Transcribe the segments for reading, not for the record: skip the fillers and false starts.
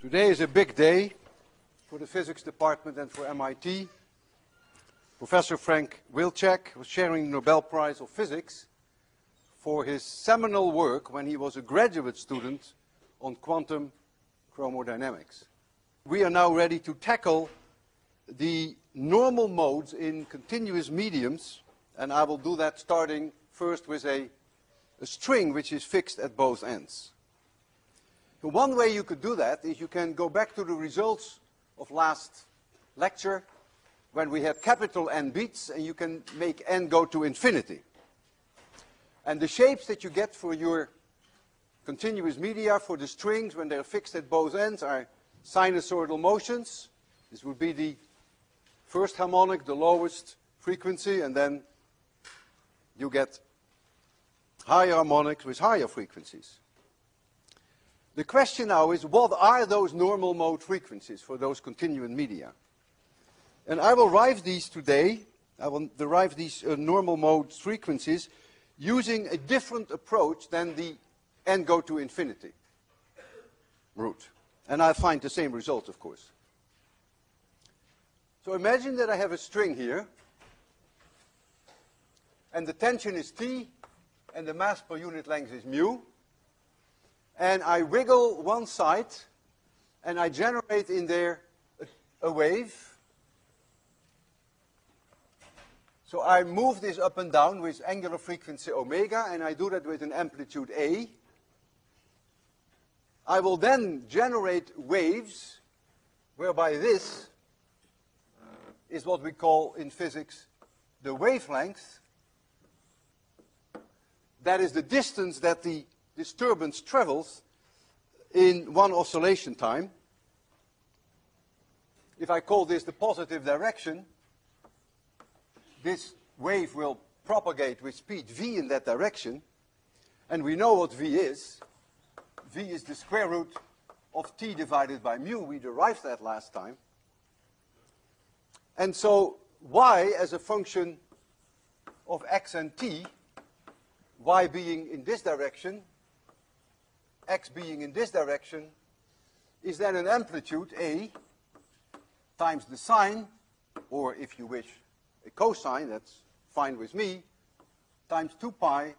Today is a big day for the physics department and for MIT. Professor Frank Wilczek was sharing the Nobel Prize of Physics for his seminal work when he was a graduate student on quantum chromodynamics. We are now ready to tackle the normal modes in continuous mediums, and I will do that starting first with a string which is fixed at both ends. So one way you could do that is you can go back to the results of last lecture when we had capital N beats, and you can make n go to infinity. And the shapes that you get for your continuous media for the strings when they're fixed at both ends are sinusoidal motions. This would be the first harmonic, the lowest frequency, and then you get higher harmonics with higher frequencies. The question now is, what are those normal mode frequencies for those continuum media? And I will derive these today, I will derive these normal mode frequencies using a different approach than the n go to infinity route. And I find the same result, of course. So imagine that I have a string here, and the tension is T, and the mass per unit length is mu. And I wiggle one side, and I generate in there a wave. So I move this up and down with angular frequency omega, and I do that with an amplitude A. I will then generate waves, whereby this is what we call in physics the wavelength. That is the distance that the disturbance travels in one oscillation time. If I call this the positive direction, this wave will propagate with speed v in that direction, and we know what v is. V is the square root of t divided by mu. We derived that last time. And so y as a function of x and t, y being in this direction, x being in this direction, is then an amplitude A times the sine, or if you wish, a cosine, that's fine with me, times 2 pi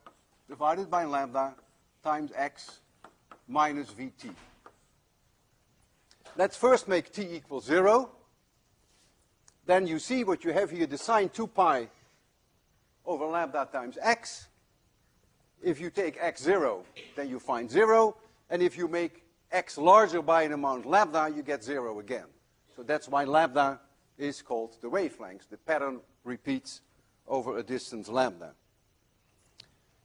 divided by lambda times x minus vt. Let's first make t equal 0. Then you see what you have here, the sine 2 pi over lambda times x. If you take x 0, then you find 0. And if you make x larger by an amount lambda, you get 0 again. So that's why lambda is called the wavelength. The pattern repeats over a distance lambda.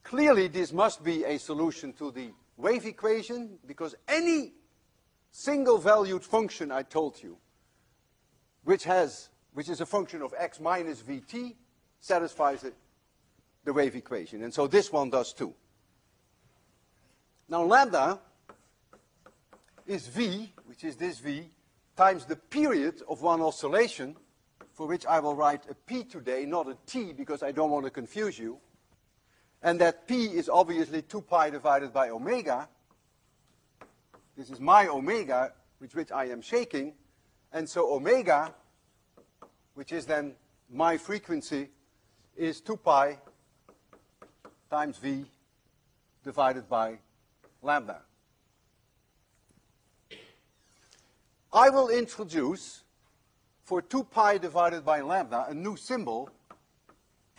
Clearly, this must be a solution to the wave equation, because any single-valued function I told you, which is a function of x minus vt, satisfies the wave equation. And so this one does too. Now lambda is v, which is this v, times the period of one oscillation, for which I will write a p today, not a t, because I don't want to confuse you. And that p is obviously 2 pi divided by omega. This is my omega, with which I am shaking. And so omega, which is then my frequency, is 2 pi times v divided by lambda. I will introduce, for 2 pi divided by lambda, a new symbol,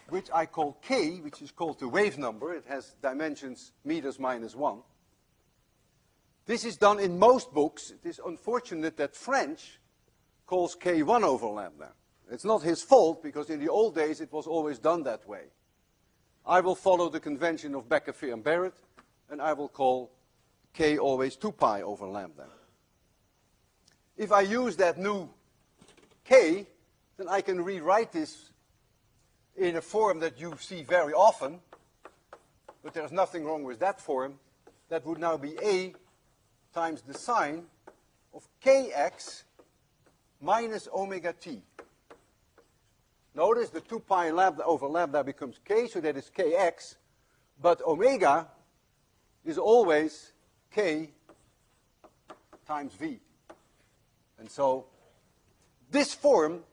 which I call k, which is called the wave number. It has dimensions meters minus 1. This is done in most books. It is unfortunate that French calls k 1 over lambda. It's not his fault, because in the old days it was always done that way. I will follow the convention of Becker, Fehr, and Barrett, and I will call k always 2 pi over lambda. If I use that new k, then I can rewrite this in a form that you see very often, but there's nothing wrong with that form. That would now be a times the sine of kx minus omega t. Notice the 2 pi lambda over lambda becomes k, so that is kx, but omega is always k times v. And so this form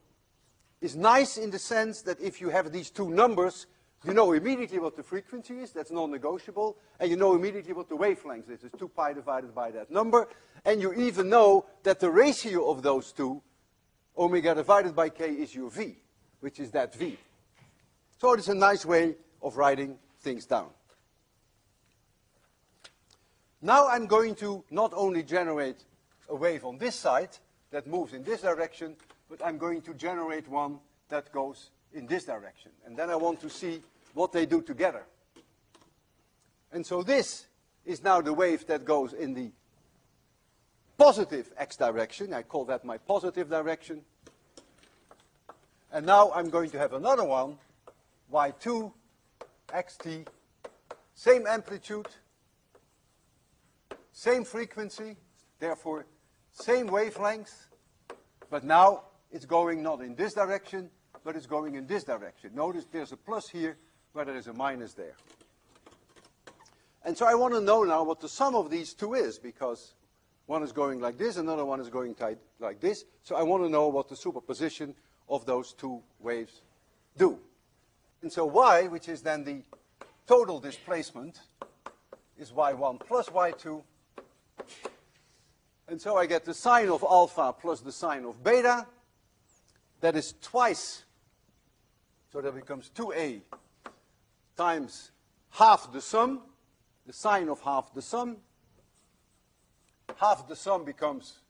is nice in the sense that if you have these two numbers, you know immediately what the frequency is, that's non-negotiable, and you know immediately what the wavelength is, it's 2 pi divided by that number, and you even know that the ratio of those two, omega divided by k, is your v, which is that v. So it's a nice way of writing things down. Now I'm going to not only generate a wave on this side that moves in this direction, but I'm going to generate one that goes in this direction. And then I want to see what they do together. And so this is now the wave that goes in the positive x direction. I call that my positive direction. And now I'm going to have another one, y2, xt, same amplitude, same frequency, therefore same wavelength, but now it's going not in this direction, but it's going in this direction. Notice there's a plus here, where there is a minus there. And so I want to know now what the sum of these two is, because one is going like this, another one is going like this. So I want to know what the superposition of those two waves do. And so y, which is then the total displacement, is y1 plus y2. And so I get the sine of alpha plus the sine of beta. That is twice, so that becomes 2a times half the sum, the sine of half the sum. Half the sum becomes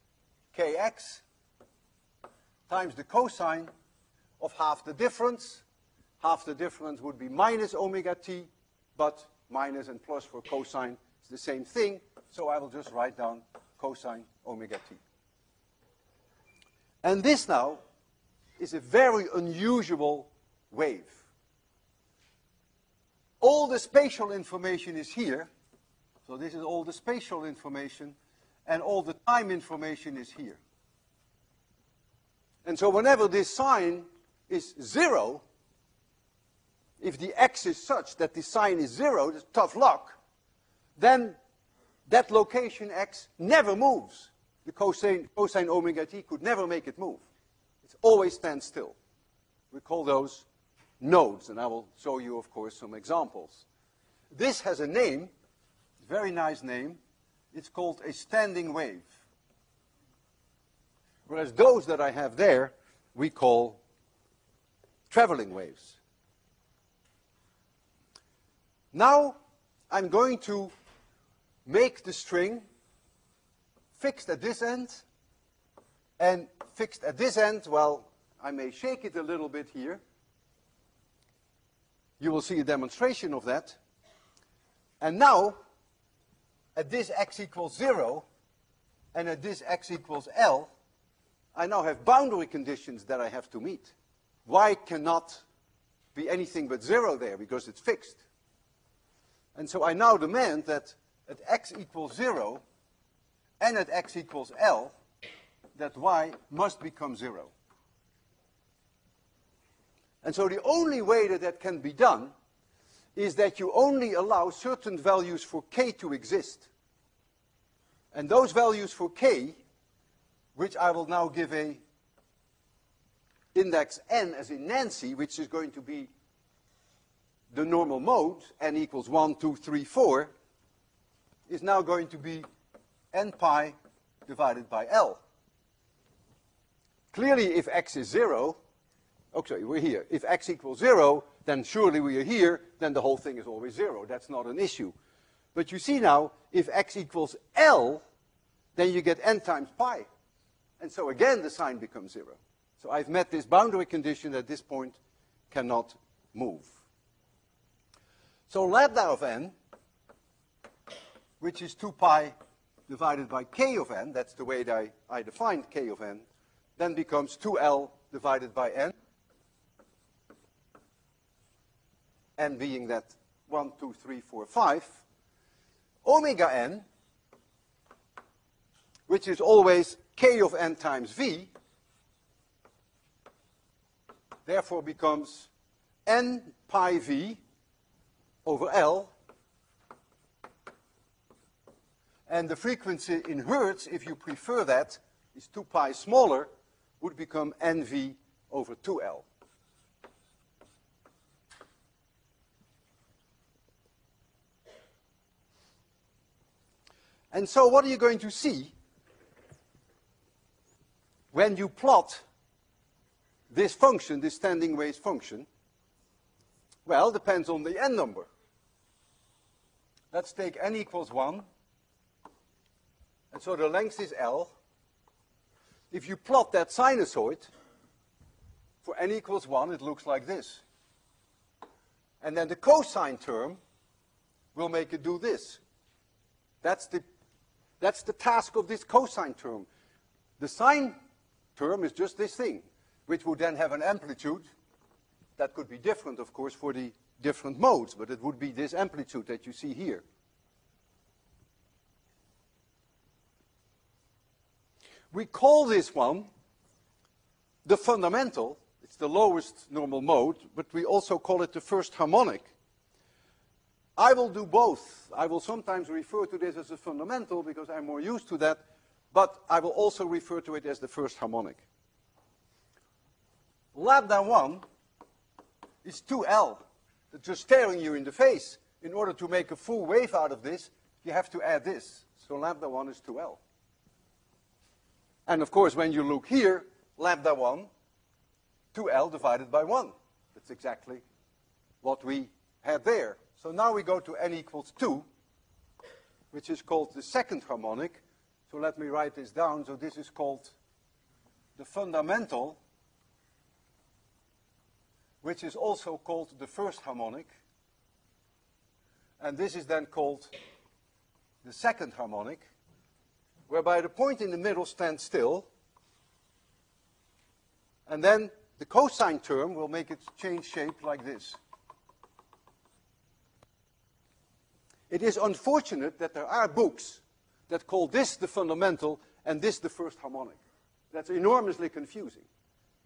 kx times the cosine of half the difference. Half the difference would be minus omega t, but minus and plus for cosine is the same thing, so I will just write down cosine omega t. And this now is a very unusual wave. All the spatial information is here, so this is all the spatial information, and all the time information is here. And so whenever this sign is 0, if the x is such that the sign is 0, that's tough luck, then that location x never moves. The cosine omega t could never make it move. It always stands still. We call those nodes, and I will show you, of course, some examples. This has a name, a very nice name. It's called a standing wave. Whereas those that I have there, we call traveling waves. Now, I'm going to make the string fixed at this end, and fixed at this end, well, I may shake it a little bit here. You will see a demonstration of that. And now, at this x equals 0, and at this x equals L, I now have boundary conditions that I have to meet. Y cannot be anything but 0 there, because it's fixed. And so I now demand that at x equals 0, and at x equals L, that y must become 0. And so the only way that that can be done is that you only allow certain values for k to exist. And those values for k, which I will now give a index n as in Nancy, which is going to be the normal mode, n equals 1, 2, 3, 4, is now going to be n pi divided by L. Clearly, if x is 0, oh, sorry, we're here. If x equals 0, then surely we are here, then the whole thing is always 0. That's not an issue. But you see now, if x equals L, then you get n times pi. And so again, the sign becomes 0. So I've met this boundary condition that this point cannot move. So lambda of n, which is 2 pi divided by k of n, that's the way that I defined k of n, then becomes 2L divided by n. N being that 1, 2, 3, 4, 5. Omega n, which is always k of n times v, therefore becomes n pi v over L. And the frequency in hertz, if you prefer that, is 2 pi smaller, would become NV over 2L. And so what are you going to see when you plot this function, this standing wave function? Well, depends on the n number. Let's take n equals 1. And so the length is L. If you plot that sinusoid for n equals 1, it looks like this. And then the cosine term will make it do this. That's the task of this cosine term. The sine term is just this thing, which would then have an amplitude that could be different, of course, for the different modes, but it would be this amplitude that you see here. We call this one the fundamental. It's the lowest normal mode, but we also call it the first harmonic. I will do both. I will sometimes refer to this as a fundamental because I'm more used to that, but I will also refer to it as the first harmonic. Lambda 1 is 2L. It's just staring you in the face. In order to make a full wave out of this, you have to add this. So lambda 1 is 2L. And of course, when you look here, lambda 1, 2L divided by 1. That's exactly what we had there. So now we go to n equals 2, which is called the second harmonic. So let me write this down. So this is called the fundamental, which is also called the first harmonic. And this is then called the second harmonic, whereby the point in the middle stands still. And then the cosine term will make it change shape like this. It is unfortunate that there are books that call this the fundamental and this the first harmonic. That's enormously confusing,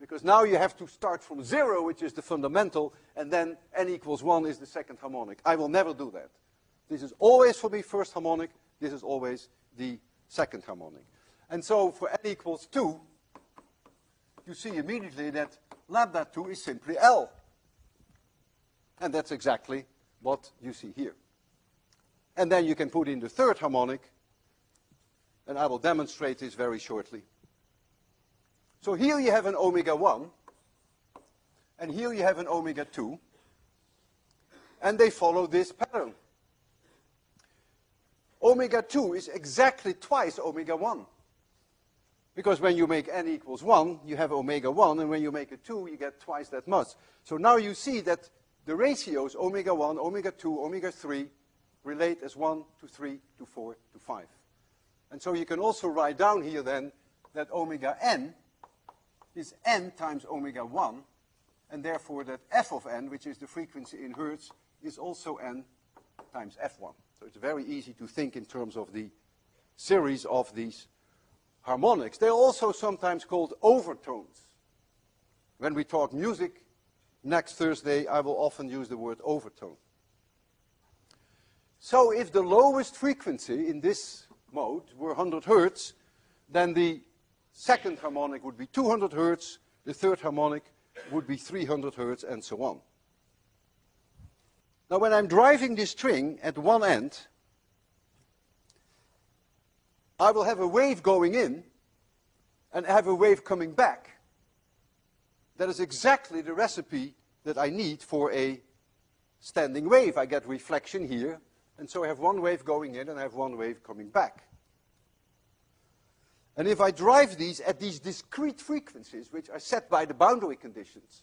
because now you have to start from 0, which is the fundamental, and then n equals 1 is the second harmonic. I will never do that. This is always for me first harmonic. This is always the second harmonic. And so for n equals 2, you see immediately that lambda 2 is simply L. And that's exactly what you see here. And then you can put in the third harmonic, and I will demonstrate this very shortly. So here you have an omega 1, and here you have an omega 2, and they follow this pattern. Omega 2 is exactly twice omega 1. Because when you make n equals 1, you have omega 1, and when you make a 2, you get twice that much. So now you see that the ratios omega 1, omega 2, omega 3 relate as 1 to 3 to 4 to 5. And so you can also write down here then that omega n is n times omega 1, and therefore that f of n, which is the frequency in hertz, is also n times f1. So it's very easy to think in terms of the series of these harmonics. They're also sometimes called overtones. When we talk music next Thursday, I will often use the word overtone. So if the lowest frequency in this mode were 100 hertz, then the second harmonic would be 200 hertz, the third harmonic would be 300 hertz, and so on. Now when I'm driving this string at one end, I will have a wave going in and have a wave coming back. That is exactly the recipe that I need for a standing wave. I get reflection here, and so I have one wave going in and I have one wave coming back. And if I drive these at these discrete frequencies, which are set by the boundary conditions,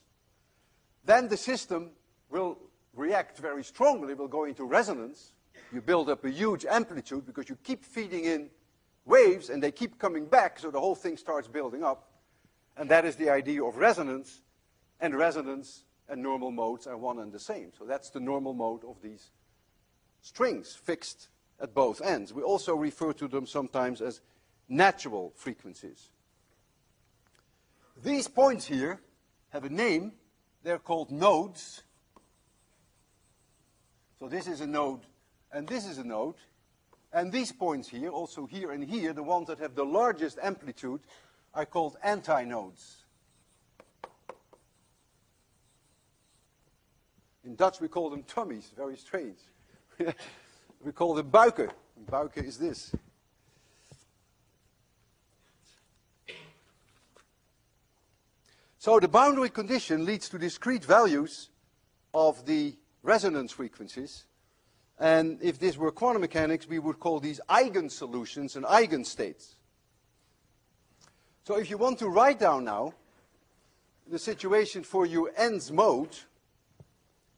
then the system will react very strongly, will go into resonance. You build up a huge amplitude because you keep feeding in waves and they keep coming back, so the whole thing starts building up. And that is the idea of resonance, and resonance and normal modes are one and the same. So that's the normal mode of these strings, fixed at both ends. We also refer to them sometimes as natural frequencies. These points here have a name. They're called nodes. So this is a node, and this is a node. And these points here, also here and here, the ones that have the largest amplitude, are called antinodes. In Dutch we call them tummies, very strange. We call them buiken. Buiken is this. So the boundary condition leads to discrete values of the resonance frequencies. And if this were quantum mechanics, we would call these eigensolutions and eigenstates. So if you want to write down now the situation for your nth mode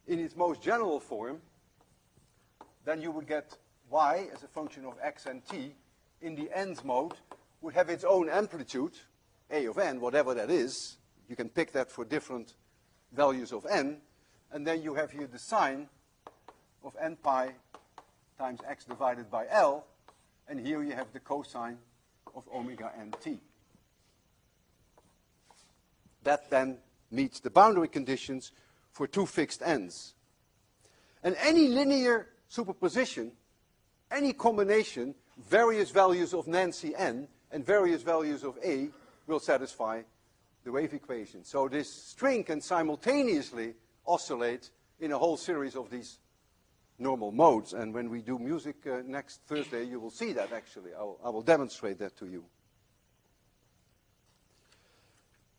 in its most general form, then you would get y as a function of x and t in the nth mode would have its own amplitude, a of n, whatever that is. You can pick that for different values of n. And then you have here the sine of n pi times x divided by L. And here you have the cosine of omega nt. That then meets the boundary conditions for two fixed n's. And any linear superposition, any combination, various values of Nancy n and various values of a will satisfy the wave equation. So this string can simultaneously oscillate in a whole series of these normal modes. And when we do music next Thursday, you will see that actually. I will demonstrate that to you.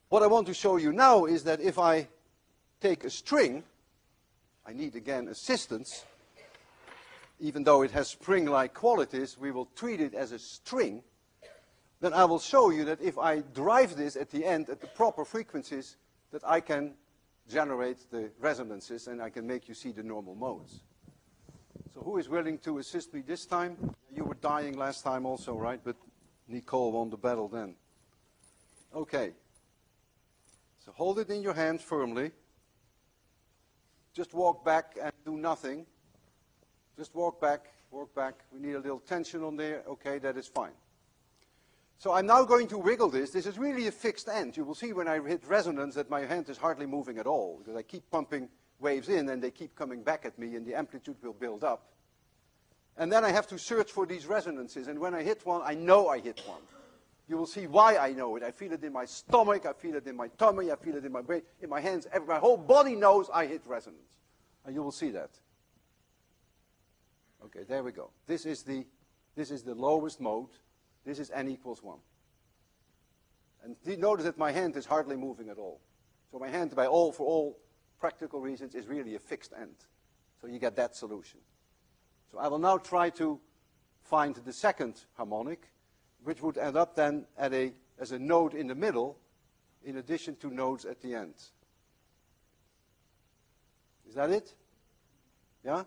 What I want to show you now is that if I take a string, I need again assistance. Even though it has spring-like qualities, we will treat it as a string. Then I will show you that if I drive this at the end at the proper frequencies, that I can generate the resonances and I can make you see the normal modes. So who is willing to assist me this time? You were dying last time also, right? But Nicole won the battle then. Okay. So hold it in your hand firmly. Just walk back and do nothing. Just walk back, walk back. We need a little tension on there. Okay, that is fine. So I'm now going to wiggle this. This is really a fixed end. You will see when I hit resonance that my hand is hardly moving at all, because I keep pumping waves in and they keep coming back at me and the amplitude will build up. And then I have to search for these resonances, and when I hit one, I know I hit one. You will see why I know it. I feel it in my stomach, I feel it in my tummy, I feel it in my brain, in my hands. My whole body knows I hit resonance. And you will see that. Okay, there we go. This is the lowest mode. This is n equals 1. And notice that my hand is hardly moving at all. So my hand, for all practical reasons, is really a fixed end. So you get that solution. So I will now try to find the second harmonic, which would end up then as a node in the middle, in addition to nodes at the end. Is that it? Yeah?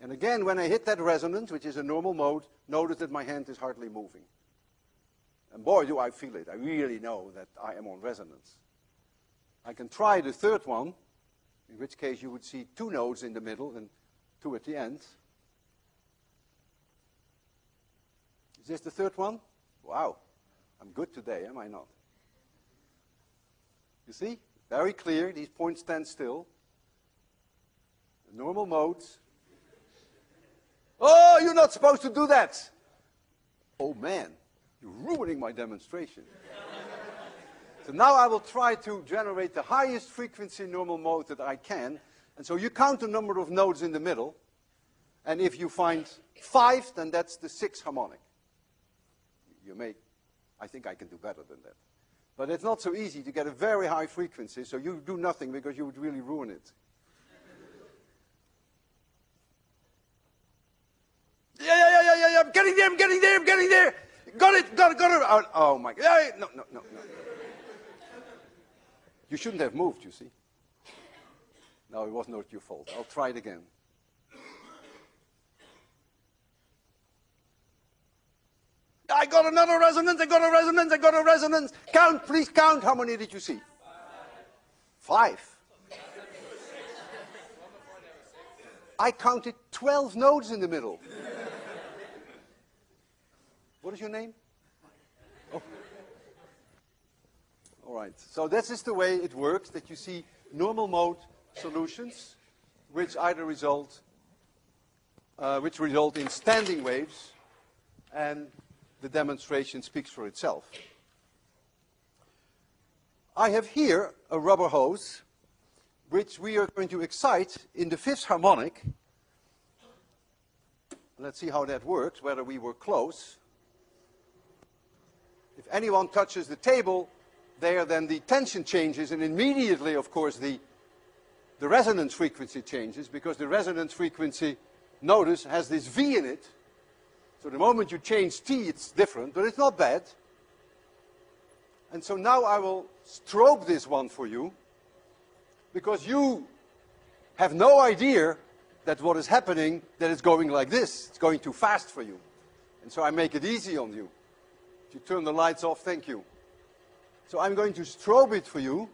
And again, when I hit that resonance, which is a normal mode, notice that my hand is hardly moving. And boy, do I feel it. I really know that I am on resonance. I can try the third one, in which case you would see two nodes in the middle and two at the end. Is this the third one? Wow, I'm good today, am I not? You see? Very clear, these points stand still. The normal modes. Oh, you're not supposed to do that. Oh man, you're ruining my demonstration. So now I will try to generate the highest frequency normal mode that I can. And so you count the number of nodes in the middle. And if you find 5, then that's the 6th harmonic. I think I can do better than that. But it's not so easy to get a very high frequency, so you do nothing because you would really ruin it. Yeah, I'm getting there. Got it. Oh my God. No. You shouldn't have moved, you see. No, it was not your fault. I'll try it again. I got another resonance. Count, please count. How many did you see? 5. I counted 12 nodes in the middle. What is your name? Oh. All right. So this is the way it works, that you see normal mode solutions, which either result which result in standing waves, and the demonstration speaks for itself. I have here a rubber hose which we are going to excite in the fifth harmonic. Let's see how that works, whether we were close. If anyone touches the table there, then the tension changes, and immediately, of course, the resonance frequency changes, because the resonance frequency, notice, has this V in it. So the moment you change T, it's different, but it's not bad. And so now I will strobe this one for you, because you have no idea that what is happening, that it's going like this. It's going too fast for you. And so I make it easy on you. If you turn the lights off, thank you. So I'm going to strobe it for you,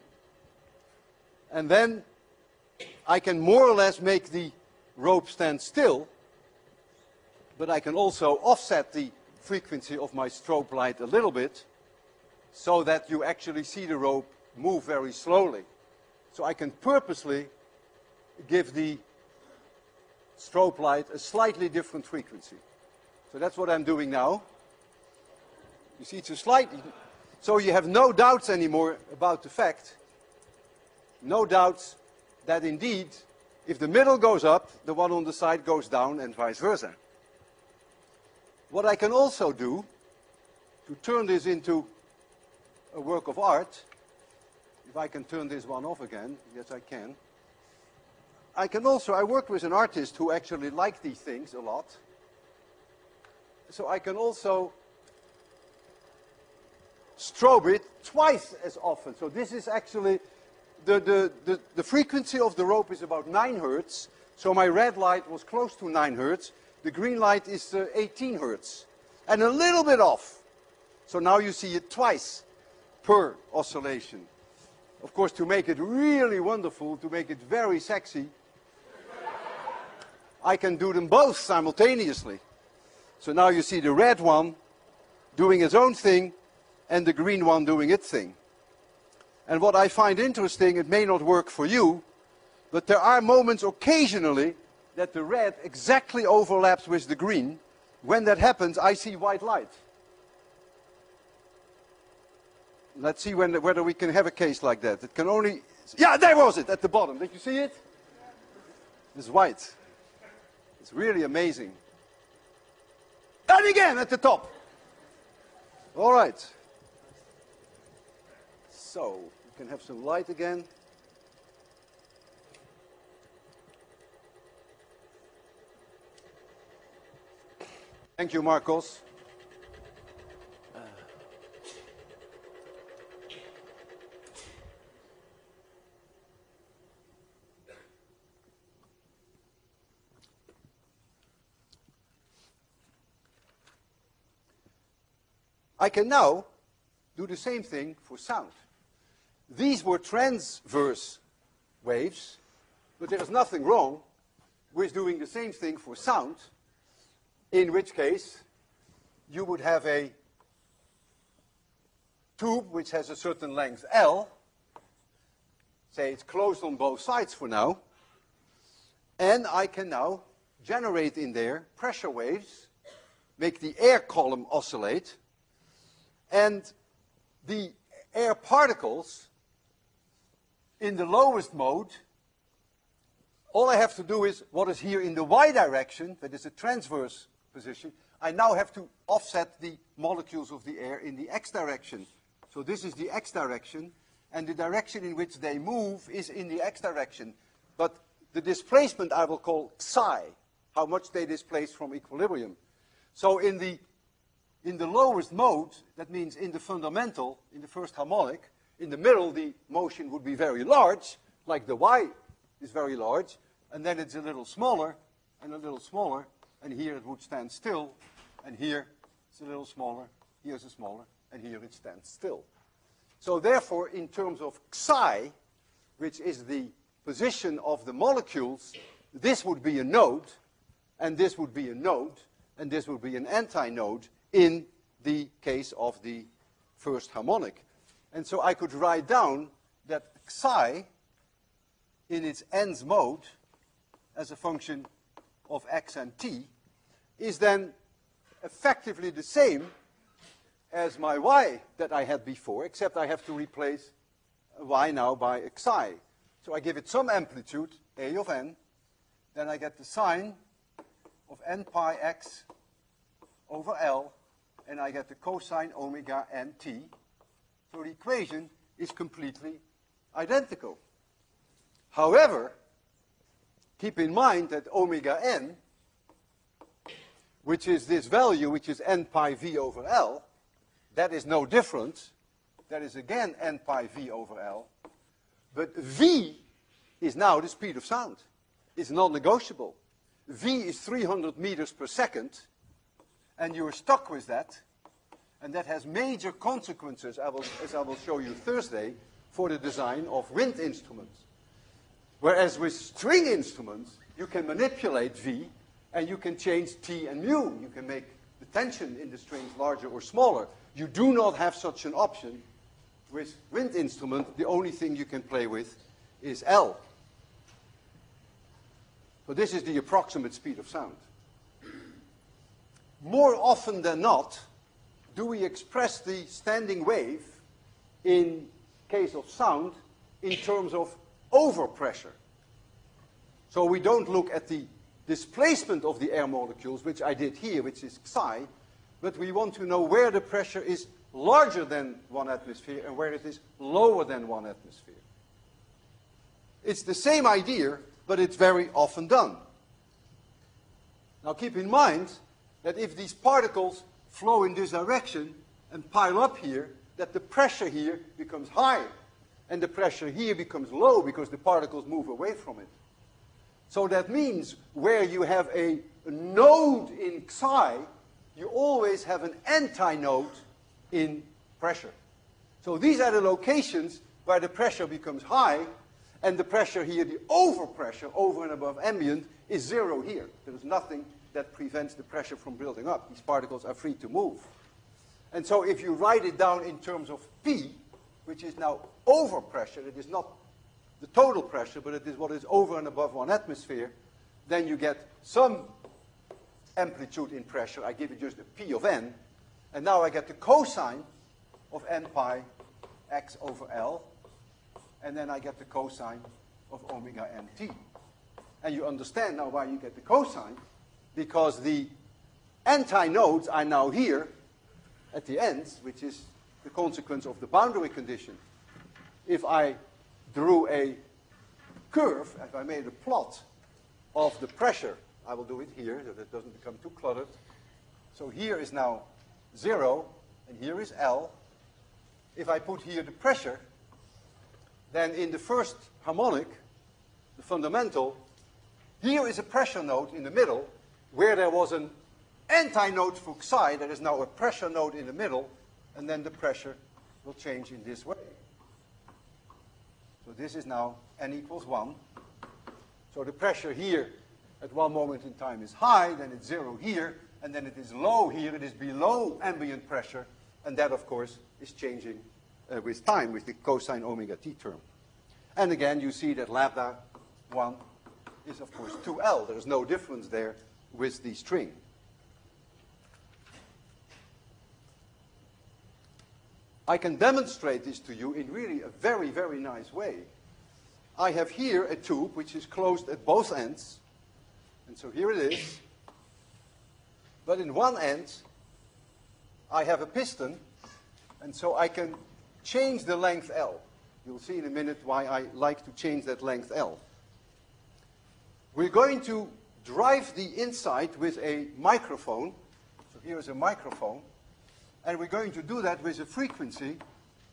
and then I can more or less make the rope stand still, but I can also offset the frequency of my strobe light a little bit, so that you actually see the rope move very slowly. So I can purposely give the strobe light a slightly different frequency. So that's what I'm doing now. You see, it's a slightly... So you have no doubts anymore about the fact, no doubts that indeed, if the middle goes up, the one on the side goes down, and vice versa. What I can also do, to turn this into a work of art, if I can turn this one off again, yes I can. I worked with an artist who actually liked these things a lot. So I can also strobe it twice as often. So this is actually, the frequency of the rope is about 9 hertz. So my red light was close to 9 hertz. The green light is 18 hertz. And a little bit off. So now you see it twice per oscillation. Of course, to make it really wonderful, to make it very sexy, I can do them both simultaneously. So now you see the red one doing its own thing, and the green one doing its thing. And what I find interesting, it may not work for you, but there are moments occasionally that the red exactly overlaps with the green. When that happens, I see white light. Let's see whether we can have a case like that. It can only... Yeah, there was it, at the bottom. Did you see it? It's white. It's really amazing. And again, at the top. All right. So, we can have some light again. Thank you, Marcos. I can now do the same thing for sound. These were transverse waves, but there is nothing wrong with doing the same thing for sound, in which case you would have a tube which has a certain length L, say it's closed on both sides for now, and I can now generate in there pressure waves, make the air column oscillate, and the air particles in the lowest mode, all I have to do is what is here in the y direction, that is a transverse position, I now have to offset the molecules of the air in the x direction. So this is the x direction, and the direction in which they move is in the x direction. But the displacement I will call psi, how much they displace from equilibrium. So in the lowest mode, that means in the fundamental, in the first harmonic, in the middle the motion would be very large, like the y is very large, and then it's a little smaller, and a little smaller, and here it would stand still, and here it's a little smaller, here's a smaller, and here it stands still. So therefore, in terms of psi, which is the position of the molecules, this would be a node, and this would be a node, and this would be an antinode in the case of the first harmonic. And so I could write down that psi in its nth mode as a function of x and t is then effectively the same as my y that I had before, except I have to replace y now by xi. So I give it some amplitude, a of n, then I get the sine of n pi x over L, and I get the cosine omega n t. So the equation is completely identical. However, keep in mind that omega n, which is this value, which is n pi v over L, that is no different. That is again n pi v over L. But v is now the speed of sound. It's non-negotiable. V is 300 meters per second, and you're stuck with that. And that has major consequences, as I will show you Thursday, for the design of wind instruments. Whereas with string instruments, you can manipulate V, and you can change T and mu. You can make the tension in the strings larger or smaller. You do not have such an option with wind instrument. The only thing you can play with is L. So this is the approximate speed of sound. More often than not, do we express the standing wave in case of sound in terms of overpressure. So we don't look at the displacement of the air molecules, which I did here, which is psi, but we want to know where the pressure is larger than 1 atmosphere and where it is lower than 1 atmosphere. It's the same idea, but it's very often done. Now keep in mind that if these particles flow in this direction and pile up here, that the pressure here becomes high and the pressure here becomes low because the particles move away from it. So that means where you have a node in psi, you always have an antinode in pressure. So these are the locations where the pressure becomes high, and the pressure here, the overpressure over and above ambient, is zero here. There is nothing that prevents the pressure from building up. These particles are free to move. And so if you write it down in terms of P, which is now overpressure, it is not the total pressure, but it is what is over and above 1 atmosphere, then you get some amplitude in pressure. I give it just a P of n, and now I get the cosine of n pi x over L, and then I get the cosine of omega nt. And you understand now why you get the cosine, because the antinodes are now here at the ends, which is the consequence of the boundary condition. If I drew a curve, if I made a plot of the pressure, I will do it here so that it doesn't become too cluttered. So here is now 0, and here is L. If I put here the pressure, then in the first harmonic, the fundamental, here is a pressure node in the middle, where there was an antinode for psi, there is now a pressure node in the middle, and then the pressure will change in this way. So this is now n equals 1. So the pressure here at one moment in time is high, then it's 0 here, and then it is low here, it is below ambient pressure, and that, of course, is changing with time, with the cosine omega t term. And again, you see that lambda 1 is, of course, 2L. There is no difference there with the string. I can demonstrate this to you in really a very, very nice way. I have here a tube which is closed at both ends. And so here it is. But in one end, I have a piston. And so I can change the length L. You'll see in a minute why I like to change that length L. We're going to drive the inside with a microphone. So here is a microphone. And we're going to do that with a frequency.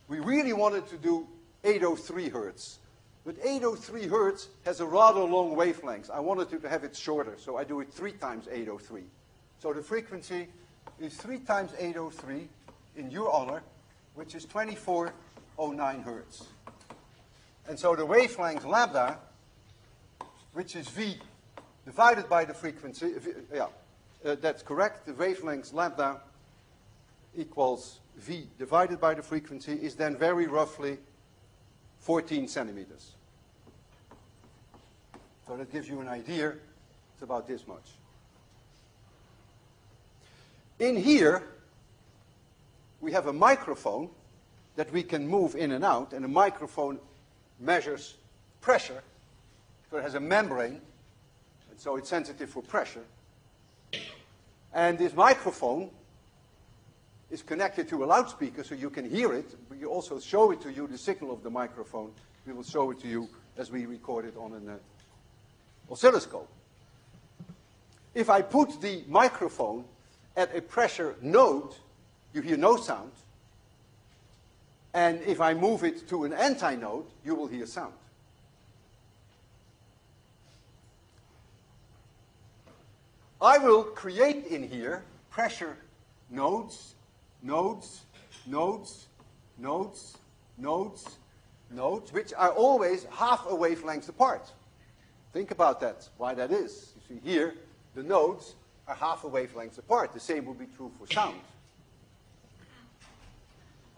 We really wanted to do 803 hertz. But 803 hertz has a rather long wavelength. I wanted to have it shorter, so I do it 3 times 803. So the frequency is 3 times 803 in your honor, which is 2409 hertz. And so the wavelength lambda, which is V divided by the frequency, that's correct. The wavelength lambda equals V divided by the frequency is then very roughly 14 centimeters. So that gives you an idea. It's about this much. In here, we have a microphone that we can move in and out, and a microphone measures pressure. So it has a membrane, and so it's sensitive for pressure. And this microphone is connected to a loudspeaker, so you can hear it. We also show it to you, the signal of the microphone. We will show it to you as we record it on an oscilloscope. If I put the microphone at a pressure node, you hear no sound. And if I move it to an antinode, you will hear sound. I will create in here pressure nodes, nodes, nodes, nodes, nodes, nodes, which are always half a wavelength apart. Think about that, why that is. You see here, the nodes are half a wavelength apart. The same will be true for sound.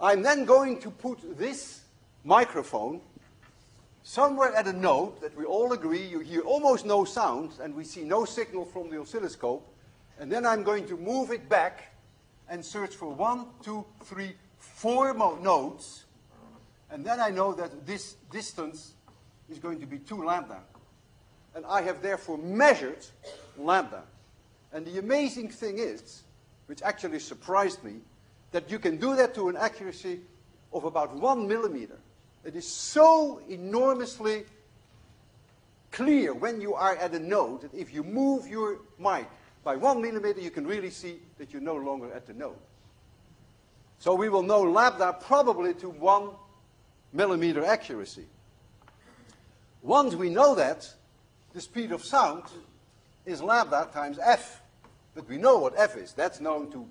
I'm then going to put this microphone somewhere at a node that we all agree you hear almost no sound and we see no signal from the oscilloscope. And then I'm going to move it back and search for 1, 2, 3, 4 nodes. And then I know that this distance is going to be 2 lambda. And I have therefore measured lambda. And the amazing thing is, which actually surprised me, that you can do that to an accuracy of about 1 millimeter. It is so enormously clear when you are at a node that if you move your mic by 1 millimeter, you can really see that you're no longer at the node. So we will know lambda probably to 1 millimeter accuracy. Once we know that, the speed of sound is lambda times f. But we know what f is. That's known to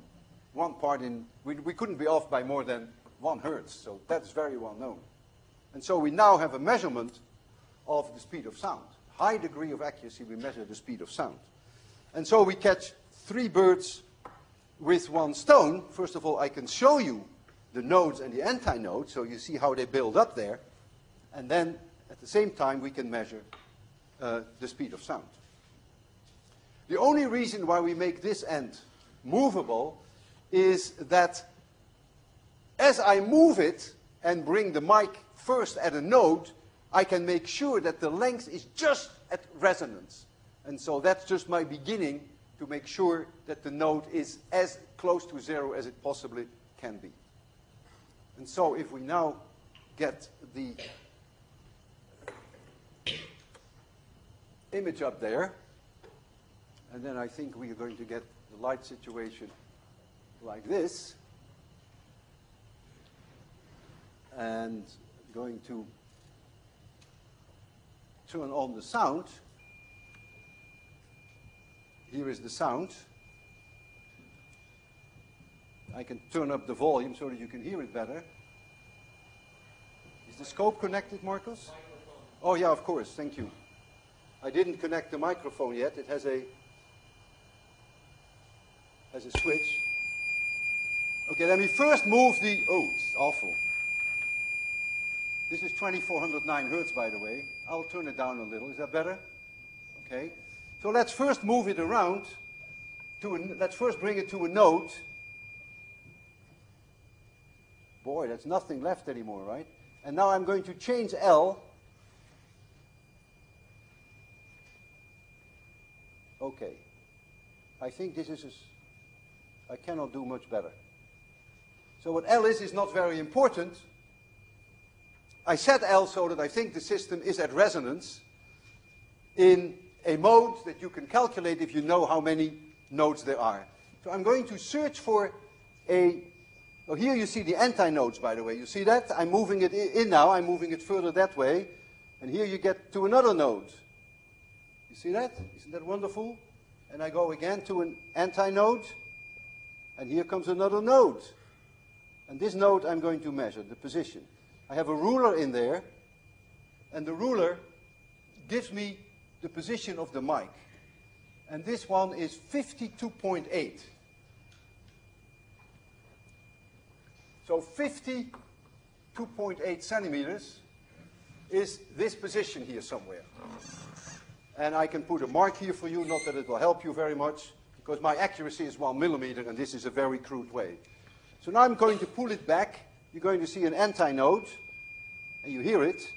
one part in, we couldn't be off by more than 1 hertz. So that's very well known. And so we now have a measurement of the speed of sound. High degree of accuracy, we measure the speed of sound. And so we catch 3 birds with 1 stone. First of all, I can show you the nodes and the antinodes, so you see how they build up there. And then, at the same time, we can measure the speed of sound. The only reason why we make this end movable is that as I move it and bring the mic first at a node, I can make sure that the length is just at resonance. And so that's just my beginning to make sure that the node is as close to 0 as it possibly can be. And so if we now get the image up there, and then I think we are going to get the light situation like this, and going to turn on the sound. Here is the sound. I can turn up the volume so that you can hear it better. Is the scope connected, Marcos? Oh yeah, of course, thank you. I didn't connect the microphone yet. It has a switch. Okay, let me first move the, oh, it's awful. This is 2409 hertz, by the way. I'll turn it down a little. Is that better? Okay. So let's first move it around. Let's first bring it to a node. Boy, that's nothing left anymore, right? And now I'm going to change L. Okay. I think this is, I cannot do much better. So what L is not very important. I set L so that I think the system is at resonance in a mode that you can calculate if you know how many nodes there are. So I'm going to search for a, oh, here you see the antinodes, by the way. You see that? I'm moving it in now. I'm moving it further that way. And here you get to another node. You see that? Isn't that wonderful? And I go again to an antinode. And here comes another node. And this node I'm going to measure, the position. I have a ruler in there. And the ruler gives me the position of the mic. And this one is 52.8. So 52.8 centimeters is this position here somewhere. And I can put a mark here for you, not that it will help you very much, because my accuracy is 1 millimeter, and this is a very crude way. So now I'm going to pull it back. You're going to see an antinode, and you hear it.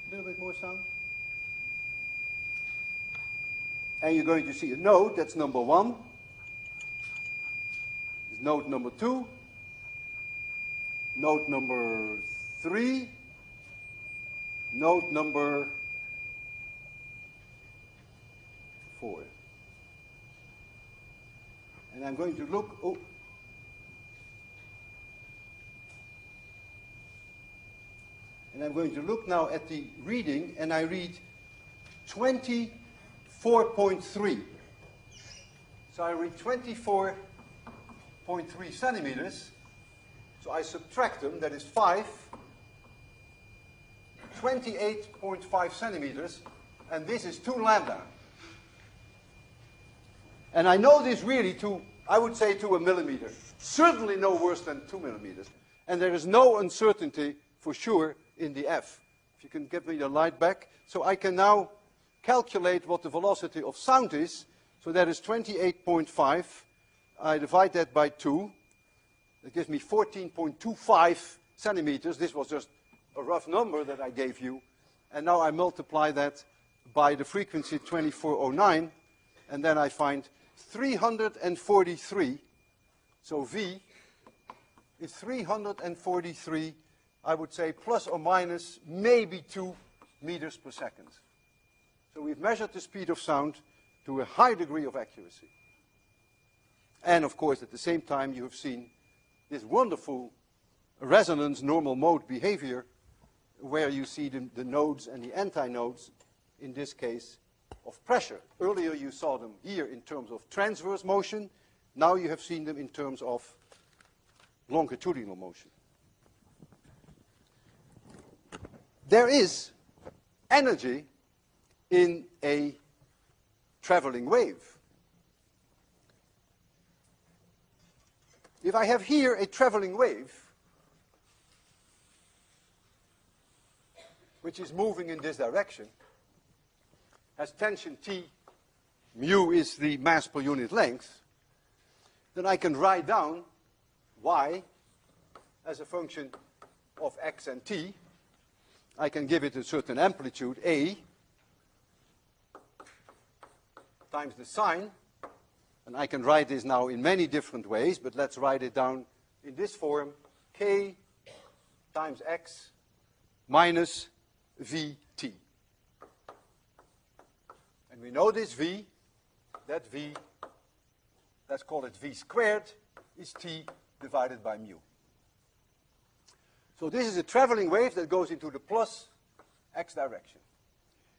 A little bit more sound. And you're going to see a node, that's number 1. This is node number 2. Node number 3. Node number 4. And I'm going to look, and I'm going to look now at the reading, and I read 24.3. So I read 24.3 centimeters. So I subtract them, that is 5, 28.5 centimeters, and this is 2 lambda. And I know this really to, I would say, to a millimeter. Certainly no worse than 2 millimeters. And there is no uncertainty for sure in the F. If you can give me the light back. So I can now calculate what the velocity of sound is. So that is 28.5. I divide that by 2. That gives me 14.25 centimeters. This was just a rough number that I gave you. And now I multiply that by the frequency 2409. And then I find 343. So V is 343, I would say, plus or minus maybe 2 meters per second. So we've measured the speed of sound to a high degree of accuracy. And of course, at the same time, you have seen this wonderful resonance normal mode behavior where you see the nodes and the antinodes, in this case, of pressure. Earlier you saw them here in terms of transverse motion. Now you have seen them in terms of longitudinal motion. There is energy in a traveling wave. If I have here a traveling wave, which is moving in this direction, has tension T, mu is the mass per unit length, then I can write down y as a function of x and t. I can give it a certain amplitude, a, times the sine. And I can write this now in many different ways, but let's write it down in this form, k times x minus vt. And we know this v, that v, let's call it v squared, is t divided by mu. So this is a traveling wave that goes into the plus x direction.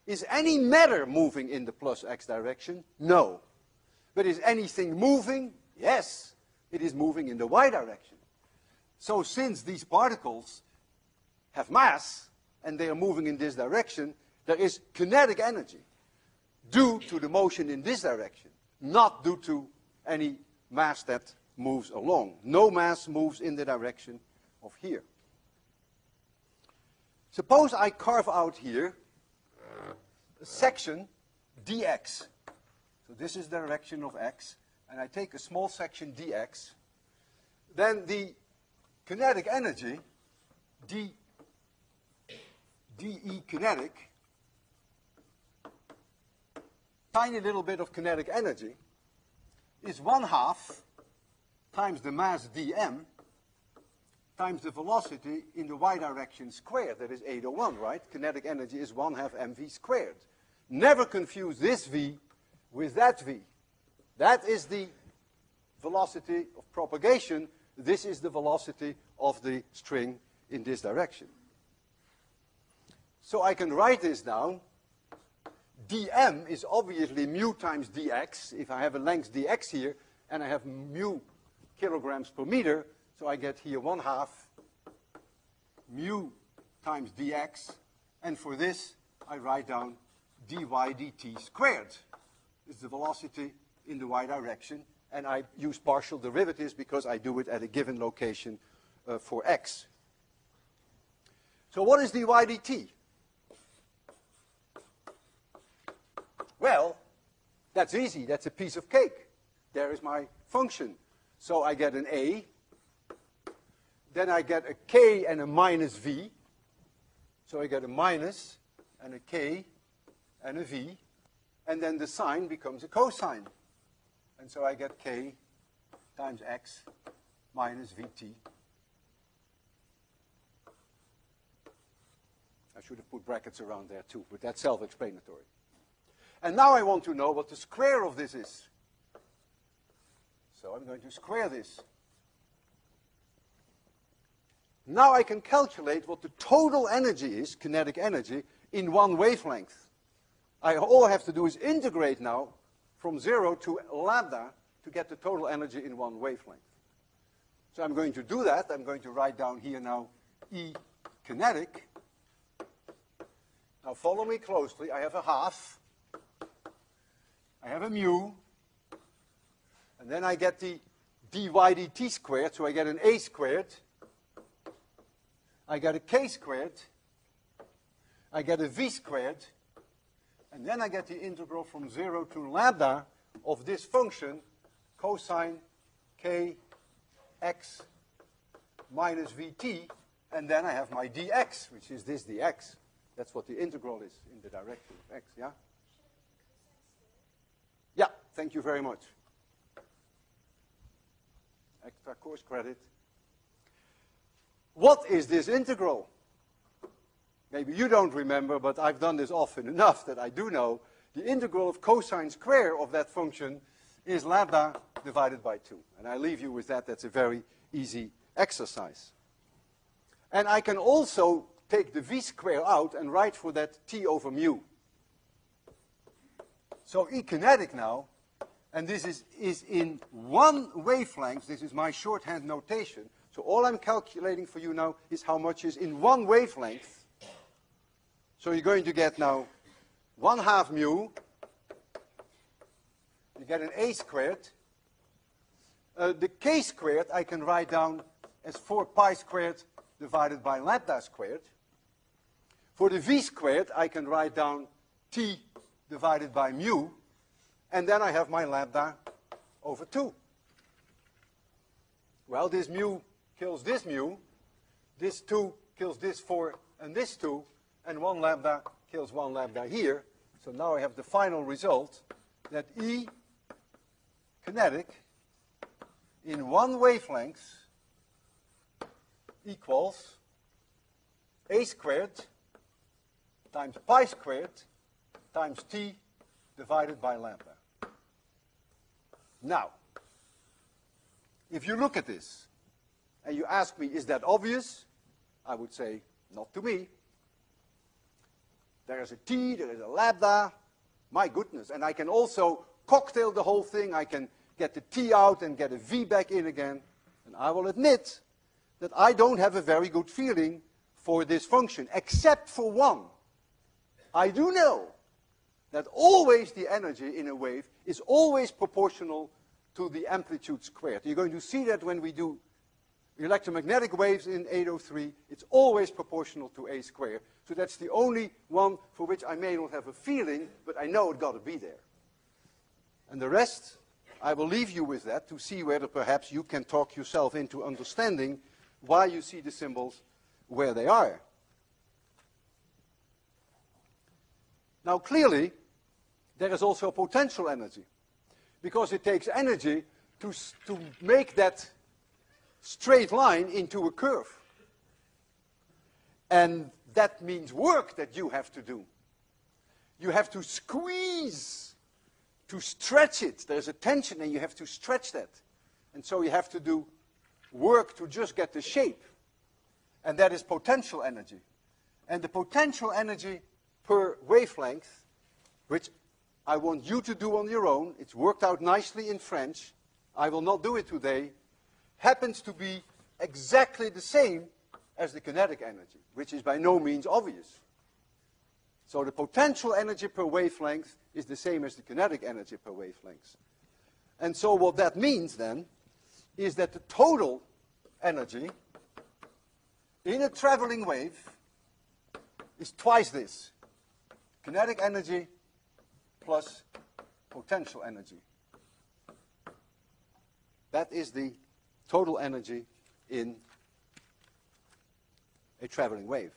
Is any matter moving in the plus x direction? No. But is anything moving? Yes. It is moving in the y direction. So since these particles have mass and they are moving in this direction, there is kinetic energy due to the motion in this direction, not due to any mass that moves along. No mass moves in the direction of here. Suppose I carve out here a section dx. So this is the direction of x, and I take a small section dx. Then the kinetic energy, dE kinetic, tiny little bit of kinetic energy, is 1/2 times the mass dm times the velocity in the y direction squared. That is 801, right? Kinetic energy is 1/2 mv squared. Never confuse this v with that v. That is the velocity of propagation. This is the velocity of the string in this direction. So I can write this down. dm is obviously mu times dx. If I have a length dx here, and I have mu kilograms per meter, so I get here 1/2 mu times dx. And for this, I write down dy dt squared. Is the velocity in the y direction, and I use partial derivatives because I do it at a given location for x. So what is dy dt? Well, that's easy. That's a piece of cake. There is my function. So I get an A. Then I get a K and a minus V. So I get a minus and a K and a V. And then the sign becomes a cosine. And so I get K times X minus Vt. I should have put brackets around there too, but that's self-explanatory. And now I want to know what the square of this is. So I'm going to square this. Now I can calculate what the total energy is, kinetic energy, in one wavelength. All I have to do is integrate now from 0 to lambda to get the total energy in one wavelength. So I'm going to do that. I'm going to write down here now E kinetic. Now follow me closely. I have a half. I have a mu. And then I get the dy dt squared, so I get an a squared. I get a k squared. I get a v squared. And then I get the integral from 0 to lambda of this function, cosine k x minus vt. And then I have my dx, which is this dx. That's what the integral is in the direction of x, yeah? Yeah, thank you very much. Extra course credit. What is this integral? Maybe you don't remember, but I've done this often enough that I do know. The integral of cosine square of that function is lambda divided by 2. And I leave you with that. That's a very easy exercise. And I can also take the v square out and write for that t over mu. So E kinetic now, and this is in one wavelength. This is my shorthand notation. So all I'm calculating for you now is how much is in one wavelength. So you're going to get now 1/2 mu. You get an a squared. The k squared I can write down as 4 pi squared divided by lambda squared. For the v squared, I can write down t divided by mu, and then I have my lambda over 2. Well, this mu kills this mu, this 2 kills this 4 and this 2, and 1 lambda kills 1 lambda here. So now I have the final result that E kinetic in one wavelength equals a squared times pi squared times t divided by lambda. Now, if you look at this and you ask me, is that obvious? I would say, not to me. There is a t, there is a lambda. My goodness. And I can also cocktail the whole thing. I can get the t out and get a v back in again. And I will admit that I don't have a very good feeling for this function, except for one. I do know that always the energy in a wave is always proportional to the amplitude squared. You're going to see that when we do electromagnetic waves in 803, it's always proportional to a squared. So that's the only one for which I may not have a feeling, but I know it's got to be there. And the rest, I will leave you with that to see whether perhaps you can talk yourself into understanding why you see the symbols where they are. Now clearly, there is also potential energy, because it takes energy to make that straight line into a curve. And that means work that you have to do. You have to squeeze, to stretch it. There's a tension and you have to stretch that. And so you have to do work to just get the shape. And that is potential energy. And the potential energy per wavelength, which I want you to do on your own, it's worked out nicely in French, I will not do it today, happens to be exactly the same as the kinetic energy, which is by no means obvious. So the potential energy per wavelength is the same as the kinetic energy per wavelength. And so what that means then is that the total energy in a traveling wave is twice this. Kinetic energy plus potential energy. That is the total energy in a traveling wave.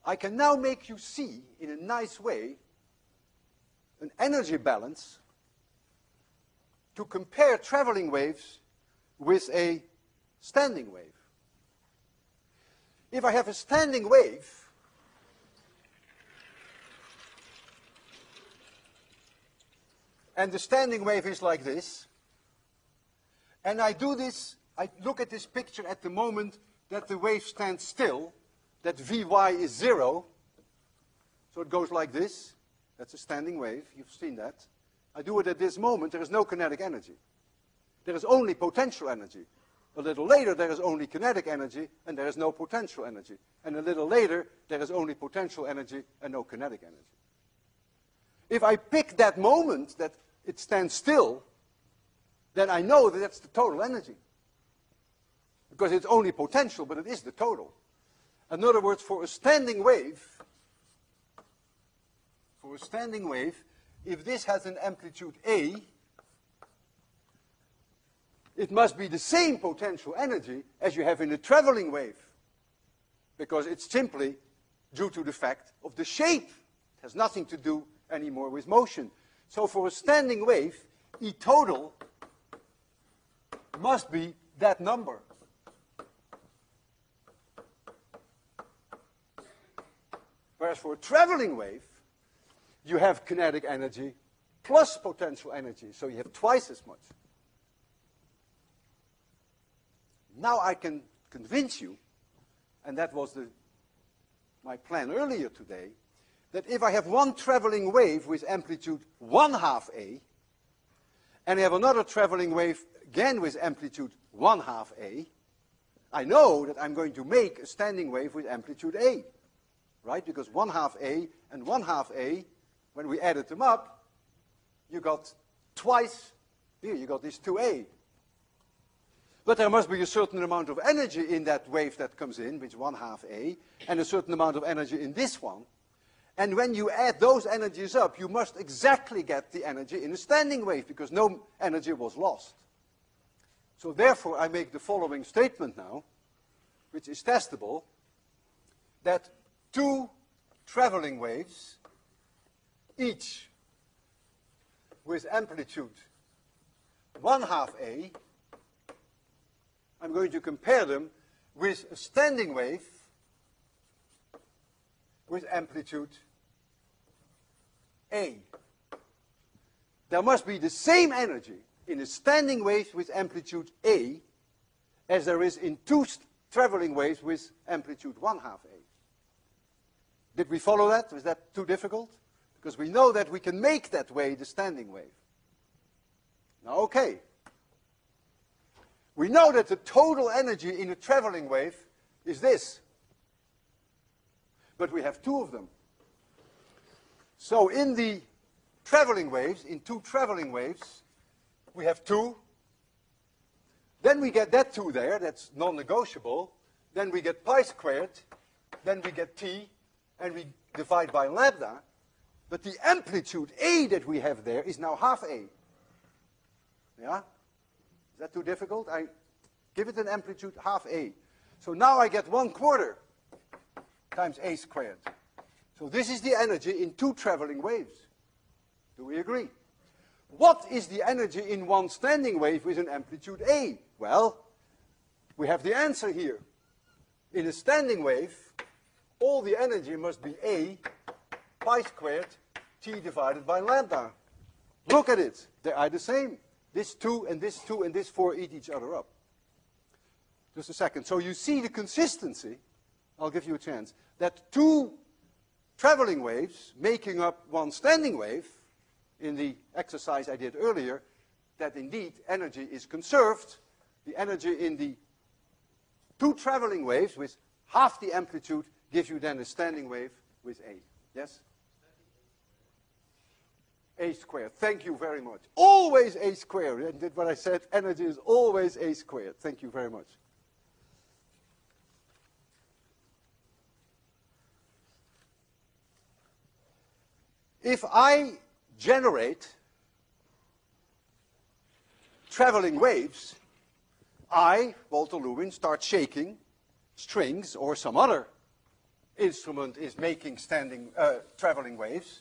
I can now make you see, in a nice way, an energy balance to compare traveling waves with a standing wave. If I have a standing wave, and the standing wave is like this, and I do this, I look at this picture at the moment that the wave stands still, that Vy is 0, so it goes like this. That's a standing wave, you've seen that. I do it at this moment, there is no kinetic energy. There is only potential energy. A little later there is only kinetic energy and there is no potential energy. And a little later there is only potential energy and no kinetic energy. If I pick that moment that it stands still, then I know that that's the total energy. Because it's only potential, but it is the total. In other words, for a standing wave, if this has an amplitude A, it must be the same potential energy as you have in a traveling wave. Because it's simply due to the fact of the shape. It has nothing to do anymore with motion. So for a standing wave, E total must be that number. Whereas for a traveling wave, you have kinetic energy plus potential energy, so you have twice as much. Now I can convince you, and that was my plan earlier today, that if I have one traveling wave with amplitude 1/2 A, and I have another traveling wave again with amplitude 1/2 A, I know that I'm going to make a standing wave with amplitude A. Right? Because 1/2 A and 1/2 A, when we added them up, you got twice, here you got this 2A. But there must be a certain amount of energy in that wave that comes in, which is 1/2 A, and a certain amount of energy in this one. And when you add those energies up, you must exactly get the energy in a standing wave, because no energy was lost. So therefore, I make the following statement now, which is testable, that two traveling waves, each with amplitude 1/2 A, I'm going to compare them with a standing wave with amplitude A. There must be the same energy in a standing wave with amplitude A as there is in two traveling waves with amplitude 1/2 A. Did we follow that? Was that too difficult? Because we know that we can make that way the standing wave. Now, okay. We know that the total energy in a traveling wave is this. But we have two of them. So in the traveling waves, in two traveling waves, we have two. Then we get that 2 there, that's non-negotiable. Then we get pi squared. Then we get T. And we divide by lambda, but the amplitude A that we have there is now 1/2 A. Yeah? Is that too difficult? I give it an amplitude 1/2 A. So now I get 1/4 times A squared. So this is the energy in two traveling waves. Do we agree? What is the energy in one standing wave with an amplitude A? Well, we have the answer here. In a standing wave, all the energy must be A pi squared T divided by lambda. Look at it. They are the same. This 2 and this 2 and this 4 eat each other up. Just a second. So you see the consistency, I'll give you a chance, that two traveling waves making up one standing wave, in the exercise I did earlier, that indeed energy is conserved. The energy in the two traveling waves with half the amplitude gives you then a standing wave with A. Yes? A squared. Thank you very much. Always A squared. And what I said, energy is always A squared. Thank you very much. If I generate traveling waves, I, Walter Lewin, start shaking strings, or some other instrument is making traveling waves,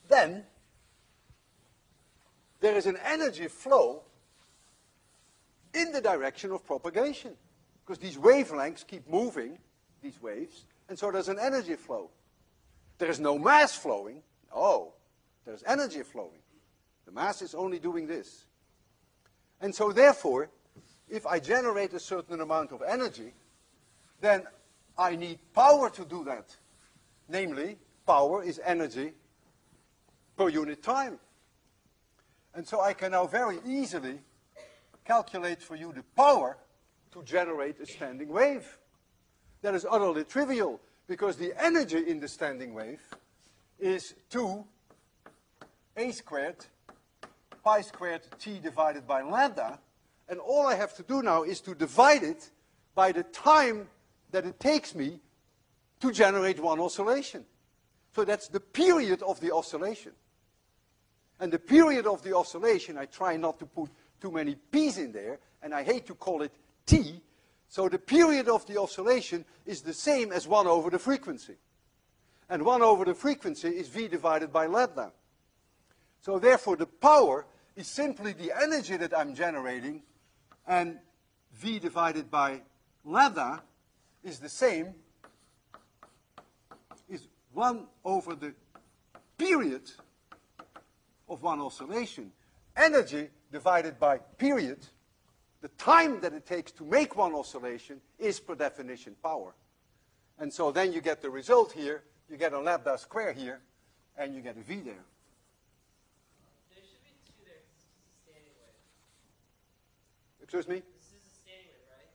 then there is an energy flow in the direction of propagation. Because these wavelengths keep moving, these waves, and so there's an energy flow. There is no mass flowing. Oh, there's energy flowing. The mass is only doing this. And so therefore, if I generate a certain amount of energy, then I need power to do that. Namely, power is energy per unit time. And so I can now very easily calculate for you the power to generate a standing wave. That is utterly trivial, because the energy in the standing wave is 2 a squared pi squared t divided by lambda, and all I have to do now is to divide it by the time that it takes me to generate one oscillation. So that's the period of the oscillation. And the period of the oscillation, I try not to put too many p's in there, and I hate to call it t, so the period of the oscillation is the same as 1 over the frequency. And 1 over the frequency is v divided by lambda. So therefore the power is simply the energy that I'm generating, and v divided by lambda is the same, is 1 over the period of one oscillation. Energy divided by period, the time that it takes to make one oscillation, is per definition power. And so then you get the result here, you get a lambda square here, and you get a v there. There should be 2 there because this is a standing wave. Excuse me? This is a standing wave, right?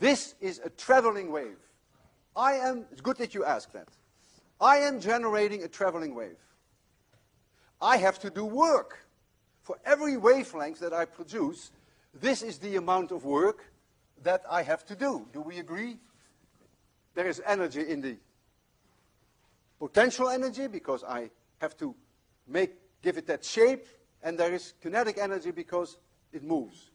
This is a traveling wave. It's good that you ask that. I am generating a traveling wave. I have to do work. For every wavelength that I produce, this is the amount of work that I have to do. Do we agree? There is energy in the potential energy, because I have to give it that shape, and there is kinetic energy because it moves.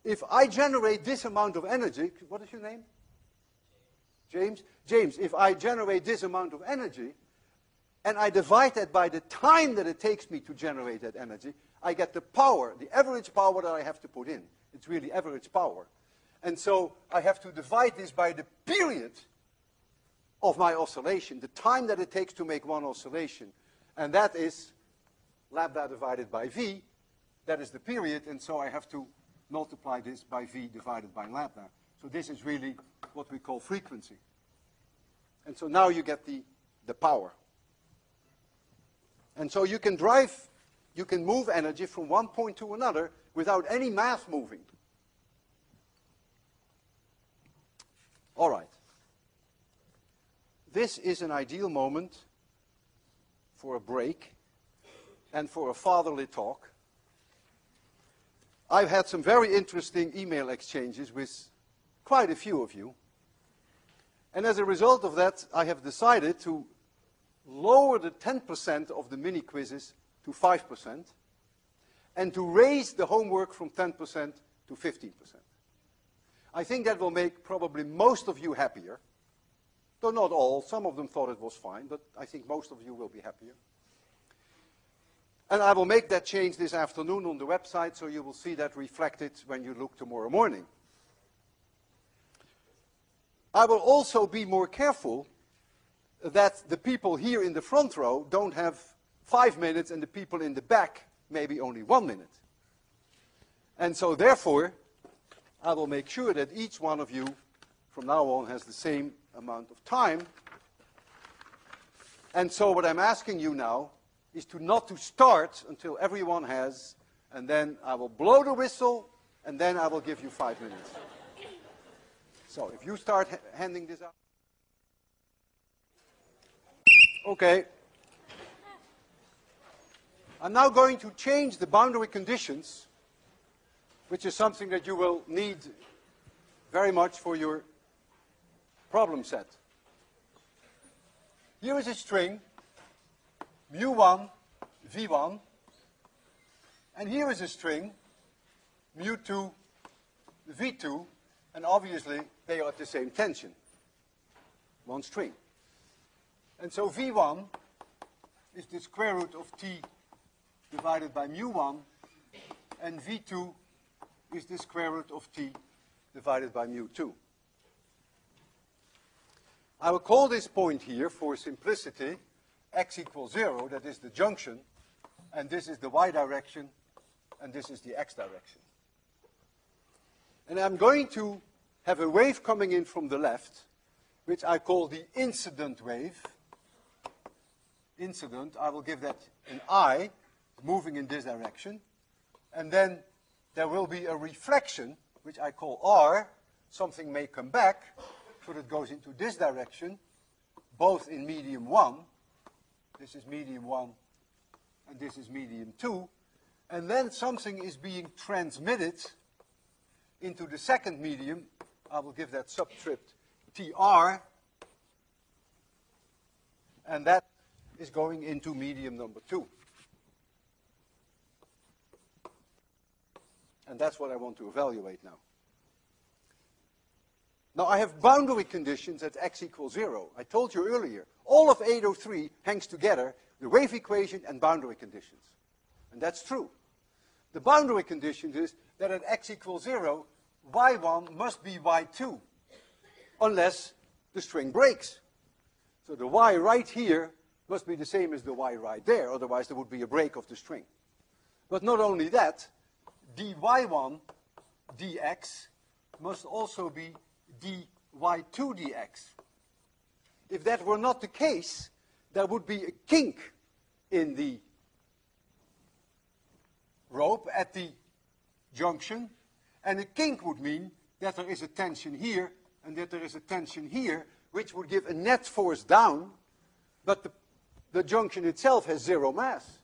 If I generate this amount of energy, what is your name? James? James, if I generate this amount of energy, and I divide that by the time that it takes me to generate that energy, I get the power, the average power that I have to put in. It's really average power. And so I have to divide this by the period of my oscillation, the time that it takes to make one oscillation. And that is lambda divided by v. That is the period, and so I have to multiply this by v divided by lambda. So this is really what we call frequency. And so now you get the power. And so you can move energy from one point to another without any mass moving. All right. This is an ideal moment for a break and for a fatherly talk. I've had some very interesting email exchanges with quite a few of you. And as a result of that, I have decided to lower the 10% of the mini quizzes to 5% and to raise the homework from 10% to 15%. I think that will make probably most of you happier. Though not all, some of them thought it was fine, but I think most of you will be happier. And I will make that change this afternoon on the website, so you will see that reflected when you look tomorrow morning. I will also be more careful that the people here in the front row don't have 5 minutes and the people in the back maybe only 1 minute. And so therefore, I will make sure that each one of you from now on has the same amount of time. And so what I'm asking you now is not to start until everyone has, and then I will blow the whistle, and then I will give you 5 minutes. So if you start handing this out. Okay. I'm now going to change the boundary conditions, which is something that you will need very much for your problem set. Here is a string, mu1, v1, and here is a string, mu2, v2, and obviously they are at the same tension, one string. And so v1 is the square root of t divided by mu1, and v2 is the square root of t divided by mu2. I will call this point here, for simplicity, x equals 0, that is the junction, and this is the y direction, and this is the x direction. And I'm going to have a wave coming in from the left, which I call the incident wave. Incident, I will give that an I, moving in this direction, and then there will be a reflection, which I call R. Something may come back, so that goes into this direction, both in medium 1. This is medium 1, and this is medium 2. And then something is being transmitted into the second medium. I will give that subscript TR, and that is going into medium number 2. And that's what I want to evaluate now. Now I have boundary conditions at x equals 0. I told you earlier, all of 803 hangs together, the wave equation and boundary conditions. And that's true. The boundary condition is that at x equals 0, y1 must be y2, unless the string breaks. So the y right here must be the same as the y right there, otherwise there would be a break of the string. But not only that, dy1 dx must also be dy2 dx. If that were not the case, there would be a kink in the rope at the junction, and a kink would mean that there is a tension here and that there is a tension here, which would give a net force down, but the junction itself has 0 mass.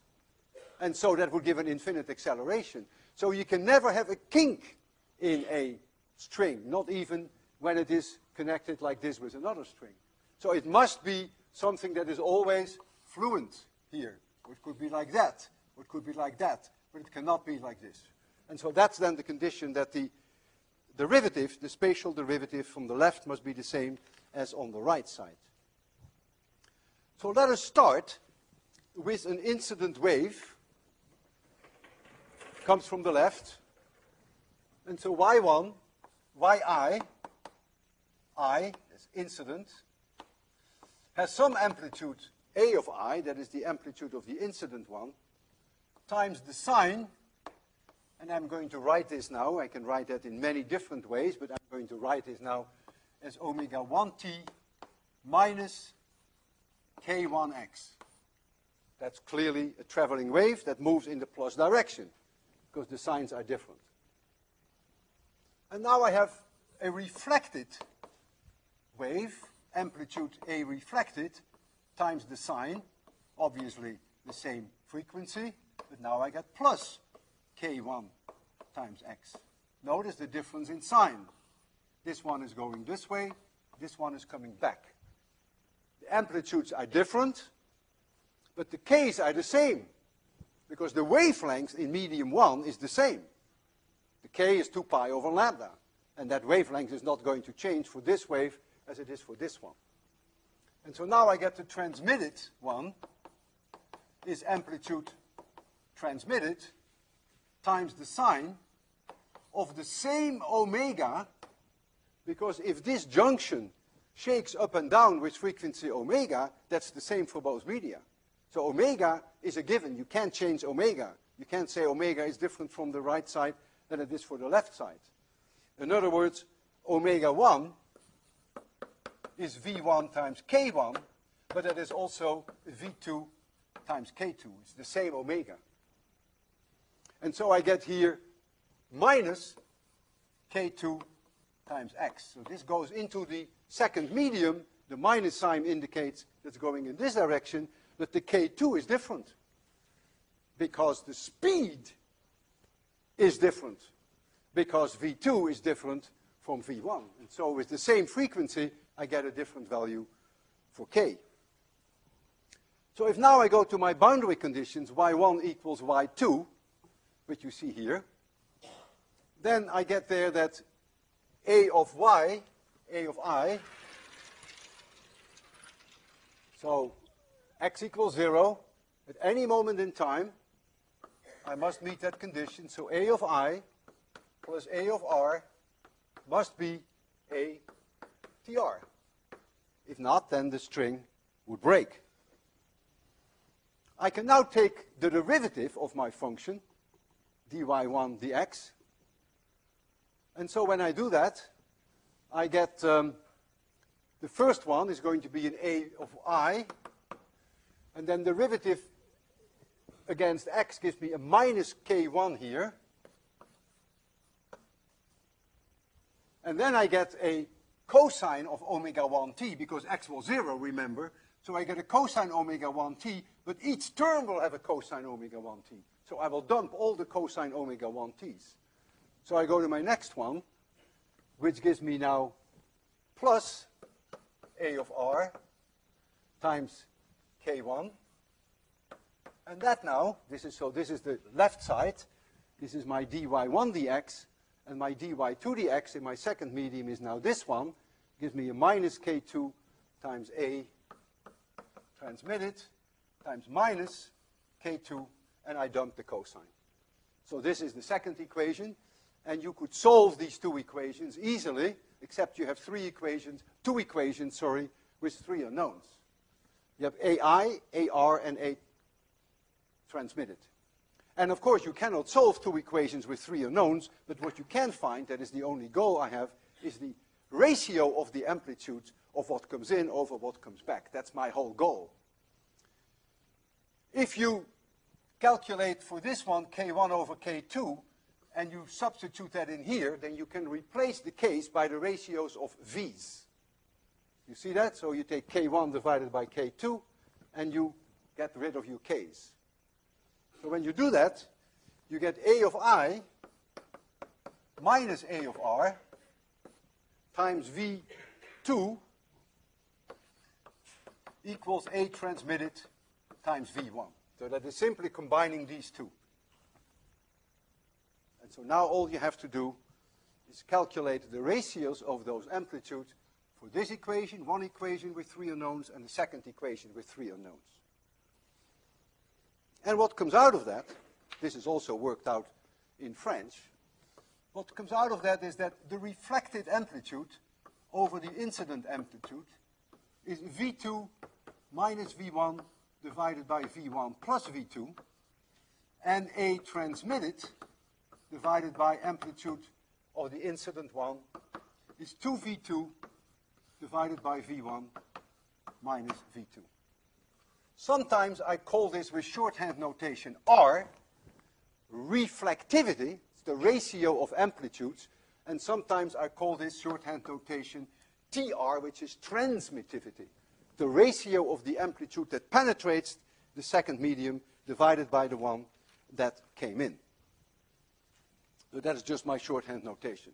And so that would give an infinite acceleration. So you can never have a kink in a string, not even when it is connected like this with another string. So it must be something that is always fluent here. Or it could be like that, or it could be like that, but it cannot be like this. And so that's then the condition that the derivative, the spatial derivative from the left must be the same as on the right side. So let us start with an incident wave. Comes from the left. And so y1, yi, I, is incident, has some amplitude a of I, that is the amplitude of the incident one, times the sine, and I'm going to write this now. I can write that in many different ways, but I'm going to write this now as omega 1t minus k1x. That's clearly a traveling wave that moves in the plus direction, because the signs are different. And now I have a reflected wave, amplitude A reflected, times the sine, obviously the same frequency, but now I get plus k1 times x. Notice the difference in sign. This one is going this way, this one is coming back. The amplitudes are different, but the k's are the same, because the wavelength in medium 1 is the same. The k is 2 pi over lambda, and that wavelength is not going to change for this wave as it is for this one. And so now I get the transmitted one is amplitude transmitted times the sine of the same omega, because if this junction shakes up and down with frequency omega, that's the same for both media. So omega is a given. You can't change omega. You can't say omega is different from the right side than it is for the left side. In other words, omega 1 is v1 times k1, but that is also v2 times k2. It's the same omega. And so I get here minus k2 times x. So this goes into the second medium. The minus sign indicates that's going in this direction, but the k2 is different because the speed is different, because v2 is different from v1. And so with the same frequency, I get a different value for k. So if now I go to my boundary conditions, y1 equals y2, which you see here, then I get there that a of y, a of I, so x equals 0, at any moment in time, I must meet that condition. So a of I plus a of r must be a tr. If not, then the string would break. I can now take the derivative of my function, dy1 dx. And so when I do that, I get the first one is going to be an a of I, and then derivative against x gives me a minus k1 here. And then I get a cosine of omega 1t, because x was 0, remember. So I get a cosine omega 1t, but each term will have a cosine omega 1t. So I will dump all the cosine omega 1t's. So I go to my next one, which gives me now plus a of r times k1. And that now, this is the left side. This is my dy1 dx, and my dy2 dx in my second medium is now this one. Gives me a minus k2 times a transmitted times minus k2, and I dump the cosine. So this is the second equation, and you could solve these two equations easily, except you have two equations, with three unknowns. You have ai, ar, and a transmitted. And of course, you cannot solve two equations with three unknowns, but what you can find, that is the only goal I have, is the ratio of the amplitude of what comes in over what comes back. That's my whole goal. If you calculate for this one k1 over k2, and you substitute that in here, then you can replace the k's by the ratios of v's. You see that? So you take k1 divided by k2, and you get rid of your k's. So when you do that, you get a of I minus a of r times v2 equals a transmitted times v1. So that is simply combining these two. And so now all you have to do is calculate the ratios of those amplitudes for this equation, one equation with three unknowns, and the second equation with three unknowns. And what comes out of that, this is also worked out in French, what comes out of that is that the reflected amplitude over the incident amplitude is v2 minus v1 divided by v1 plus v2, and a transmitted divided by amplitude of the incident one is 2v2 divided by v1 minus v2. Sometimes I call this with shorthand notation R, reflectivity, it's the ratio of amplitudes, and sometimes I call this shorthand notation TR, which is transmittivity, the ratio of the amplitude that penetrates the second medium divided by the one that came in. So that is just my shorthand notation.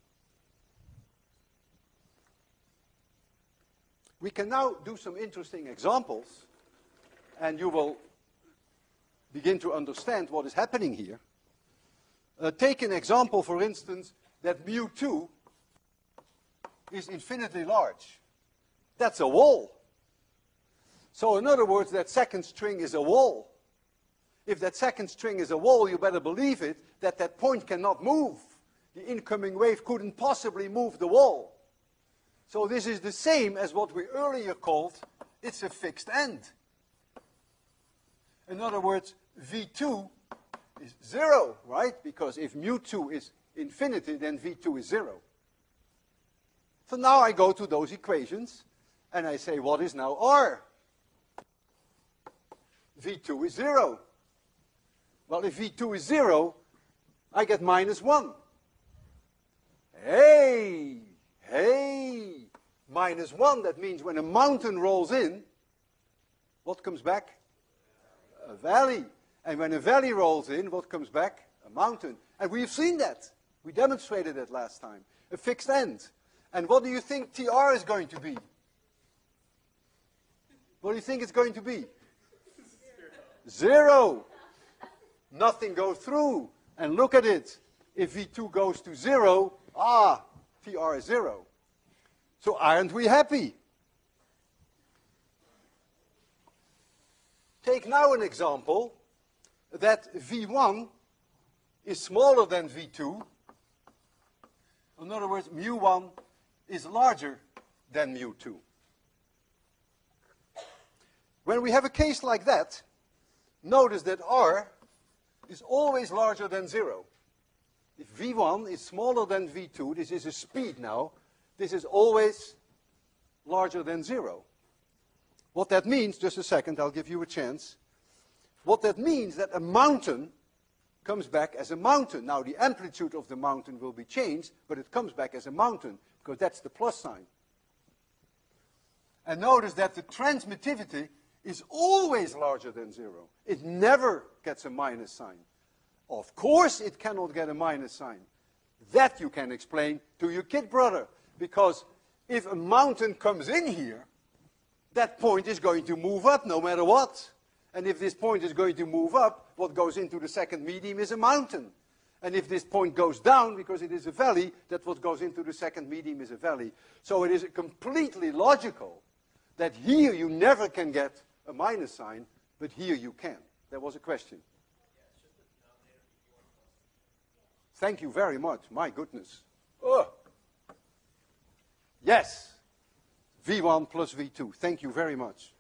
We can now do some interesting examples, and you will begin to understand what is happening here. Take an example, for instance, that mu2 is infinitely large. That's a wall. So in other words, that second string is a wall. If that second string is a wall, you better believe it, that that point cannot move. The incoming wave couldn't possibly move the wall. So this is the same as what we earlier called, it's a fixed end. In other words, v2 is 0, right? Because if mu2 is infinity, then v2 is 0. So now I go to those equations, and I say, what is now r? v2 is 0. Well, if v2 is 0, I get minus 1. Hey! Minus 1, that means when a mountain rolls in, what comes back? A valley. And when a valley rolls in, what comes back? A mountain. And we've seen that. We demonstrated it last time. A fixed end. And what do you think TR is going to be? What do you think it's going to be? 0. Nothing goes through. And look at it. If V2 goes to 0, TR is 0. So aren't we happy? Take now an example that V1 is smaller than V2. In other words, mu1 is larger than mu2. When we have a case like that, notice that R is always larger than 0. If V1 is smaller than V2, this is a speed now, this is always larger than 0. What that means, just a second, I'll give you a chance. What that means that a mountain comes back as a mountain. Now the amplitude of the mountain will be changed, but it comes back as a mountain, because that's the plus sign. And notice that the transmittivity is always larger than 0. It never gets a minus sign. Of course it cannot get a minus sign. That you can explain to your kid brother, because if a mountain comes in here, that point is going to move up no matter what. And if this point is going to move up, what goes into the second medium is a mountain. And if this point goes down, because it is a valley, that what goes into the second medium is a valley. So it is completely logical that here you never can get a minus sign, but here you can. There was a question. Thank you very much. My goodness. Oh. Yes. V1 plus V2. Thank you very much.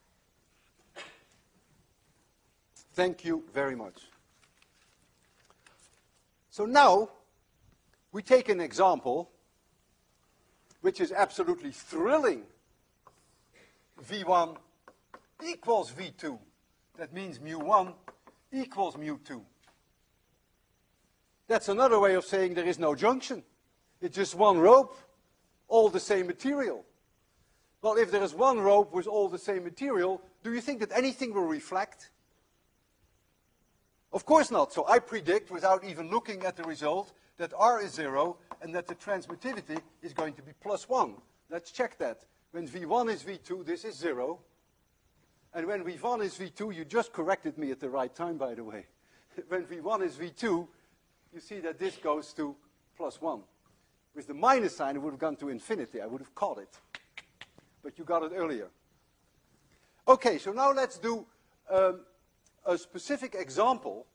Thank you very much. So now, we take an example which is absolutely thrilling. V1 equals V2. That means mu1 equals mu2. That's another way of saying there is no junction. It's just one rope, all the same material. Well, if there is one rope with all the same material, do you think that anything will reflect? Of course not. So I predict, without even looking at the result, that R is 0 and that the transmittivity is going to be +1. Let's check that. When V1 is V2, this is 0. And when V1 is V2, you just corrected me at the right time, by the way. When V1 is V2, you see that this goes to +1. With the minus sign, it would have gone to infinity. I would have caught it. But you got it earlier. Okay, so now let's do a specific example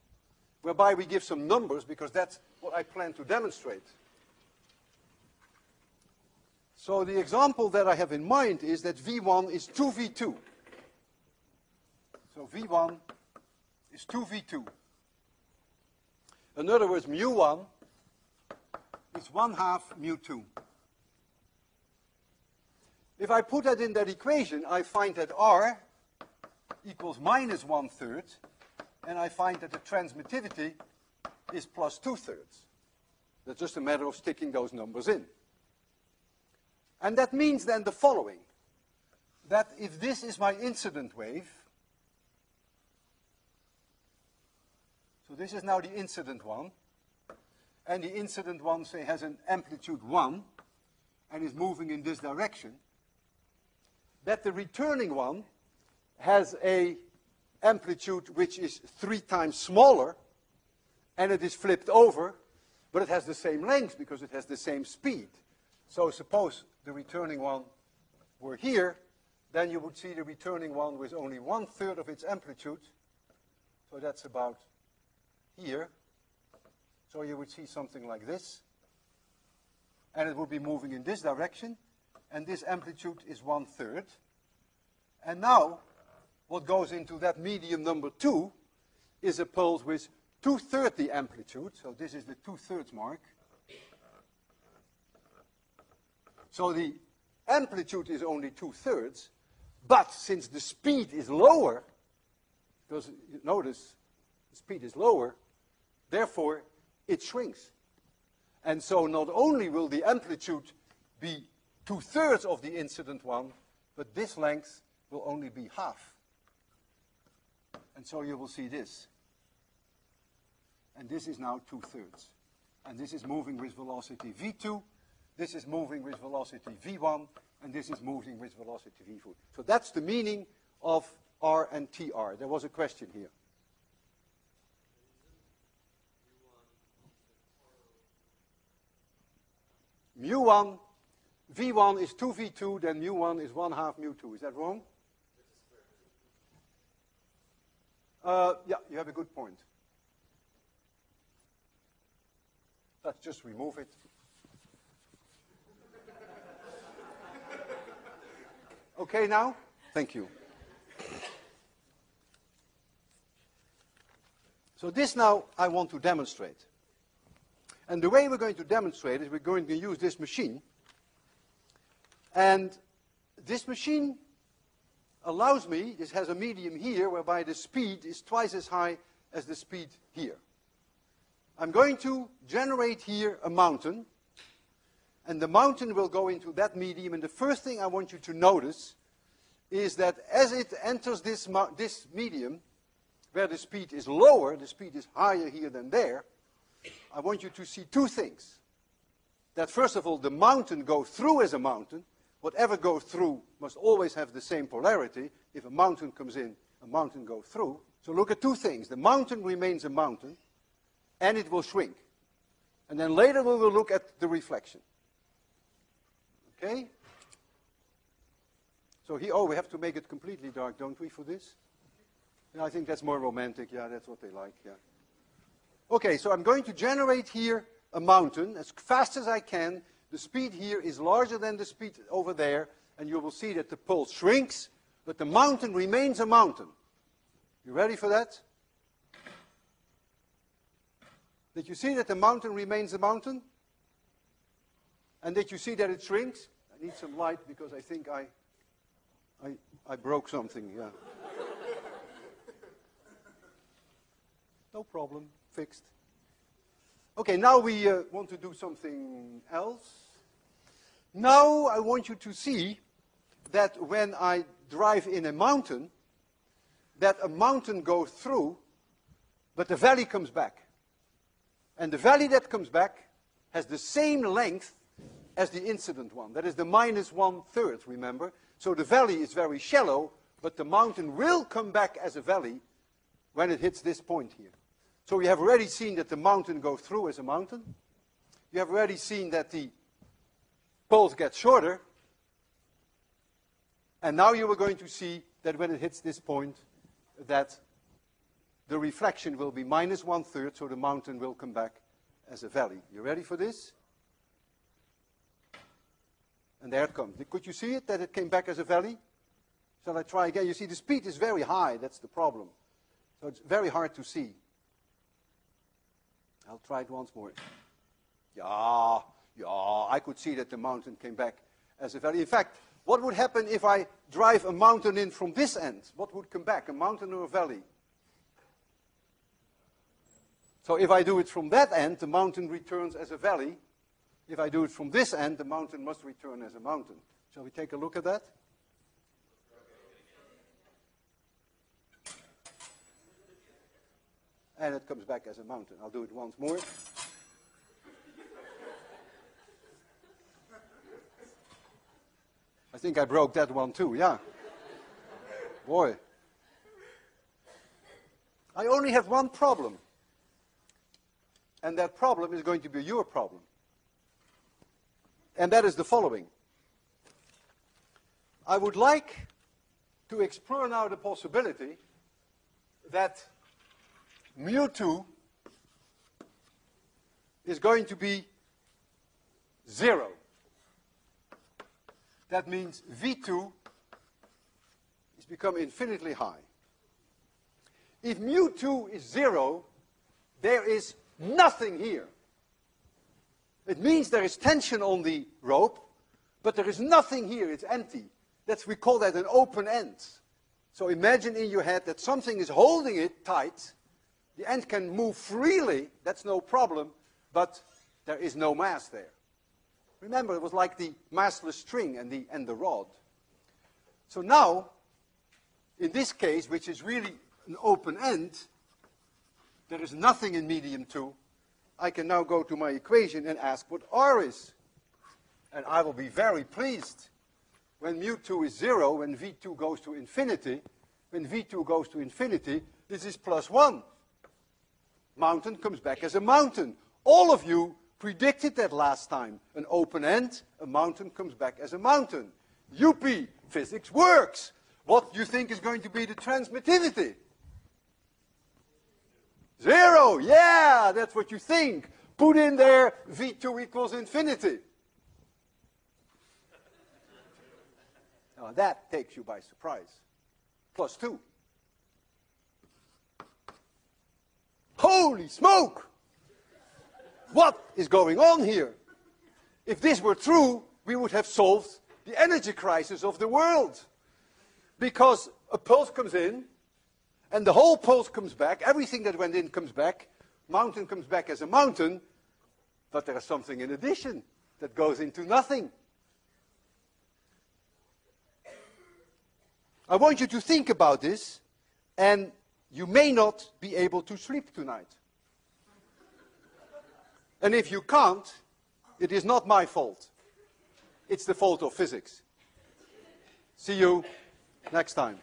whereby we give some numbers, because that's what I plan to demonstrate. So the example that I have in mind is that V1 is 2V2. So V1 is 2V2. In other words, mu1 is 1/2 mu2. If I put that in that equation, I find that R equals -1/3, and I find that the transmittivity is +2/3. That's just a matter of sticking those numbers in. And that means then the following, that if this is my incident wave, so this is now the incident one, and the incident one, say, has an amplitude 1, and is moving in this direction, that the returning one has a amplitude which is 3 times smaller, and it is flipped over, but it has the same length because it has the same speed. So suppose the returning one were here, then you would see the returning one with only 1/3 of its amplitude. So that's about here. So you would see something like this. And it would be moving in this direction. And this amplitude is 1/3. And now, what goes into that medium number 2 is a pulse with 2/3 the amplitude. So this is the 2/3 mark. So the amplitude is only 2/3, but since the speed is lower, because notice the speed is lower, therefore it shrinks. And so not only will the amplitude be 2/3 of the incident one, but this length will only be half. And so you will see this. And this is now 2/3. And this is moving with velocity v2. This is moving with velocity v1, and this is moving with velocity v2. So that's the meaning of R and TR. There was a question here. mu1, v1 is 2v2, then mu1 is 1/2 mu2. Is that wrong? Yeah, you have a good point. Let's just remove it. Okay now? Thank you. So this now I want to demonstrate. And the way we're going to demonstrate is we're going to use this machine. And this machine allows me, this has a medium here, whereby the speed is twice as high as the speed here. I'm going to generate here a mountain, and the mountain will go into that medium, and the first thing I want you to notice is that as it enters this medium, where the speed is lower, the speed is higher here than there, I want you to see two things. That first of all, the mountain goes through as a mountain. Whatever goes through must always have the same polarity. If a mountain comes in, a mountain goes through. So look at two things. The mountain remains a mountain, and it will shrink. And then later we will look at the reflection. Okay? So here, oh, we have to make it completely dark, don't we, for this? Yeah, I think that's more romantic. Yeah, that's what they like, yeah. Okay, so I'm going to generate here a mountain as fast as I can. The speed here is larger than the speed over there, and you will see that the pulse shrinks, but the mountain remains a mountain. You ready for that? Did you see that the mountain remains a mountain? And did you see that it shrinks? I need some light because I think I broke something, yeah. No problem, fixed. Okay, now we want to do something else. Now I want you to see that when I drive in a mountain, that a mountain goes through, but the valley comes back. And the valley that comes back has the same length as the incident one. That is the -1/3, remember? So the valley is very shallow, but the mountain will come back as a valley when it hits this point here. So you have already seen that the mountain goes through as a mountain. You have already seen that the pulse gets shorter. And now you are going to see that when it hits this point, that the reflection will be -1/3, so the mountain will come back as a valley. You ready for this? And there it comes. Could you see it, that it came back as a valley? Shall I try again? You see, the speed is very high. That's the problem. So it's very hard to see. I'll try it once more. Yeah, I could see that the mountain came back as a valley. In fact, what would happen if I drive a mountain in from this end? What would come back, a mountain or a valley? So if I do it from that end, the mountain returns as a valley. If I do it from this end, the mountain must return as a mountain. Shall we take a look at that? And it comes back as a mountain. I'll do it once more. I think I broke that one too, yeah. Boy. I only have one problem. And that problem is going to be your problem. And that is the following. I would like to explore now the possibility that mu2 is going to be 0. That means V2 is become infinitely high. If mu2 is 0, there is nothing here. It means there is tension on the rope, but there is nothing here. It's empty. We call that an open end. So imagine in your head that something is holding it tight. The end can move freely. That's no problem, but there is no mass there. Remember, it was like the massless string and the rod. So now, in this case, which is really an open end, there is nothing in medium 2. I can now go to my equation and ask what R is. And I will be very pleased when mu2 is 0, when V2 goes to infinity. When V2 goes to infinity, this is +1. Mountain comes back as a mountain. All of you predicted that last time. An open end, a mountain comes back as a mountain. Yuppie, physics works. What do you think is going to be the transmittivity? 0, yeah, that's what you think. Put in there V2 equals infinity. Now that takes you by surprise. +2. Holy smoke! What is going on here? If this were true, we would have solved the energy crisis of the world. Because a pulse comes in, and the whole pulse comes back, everything that went in comes back, mountain comes back as a mountain, but there is something in addition that goes into nothing. I want you to think about this, and you may not be able to sleep tonight. And if you can't, it is not my fault. It's the fault of physics. See you next time.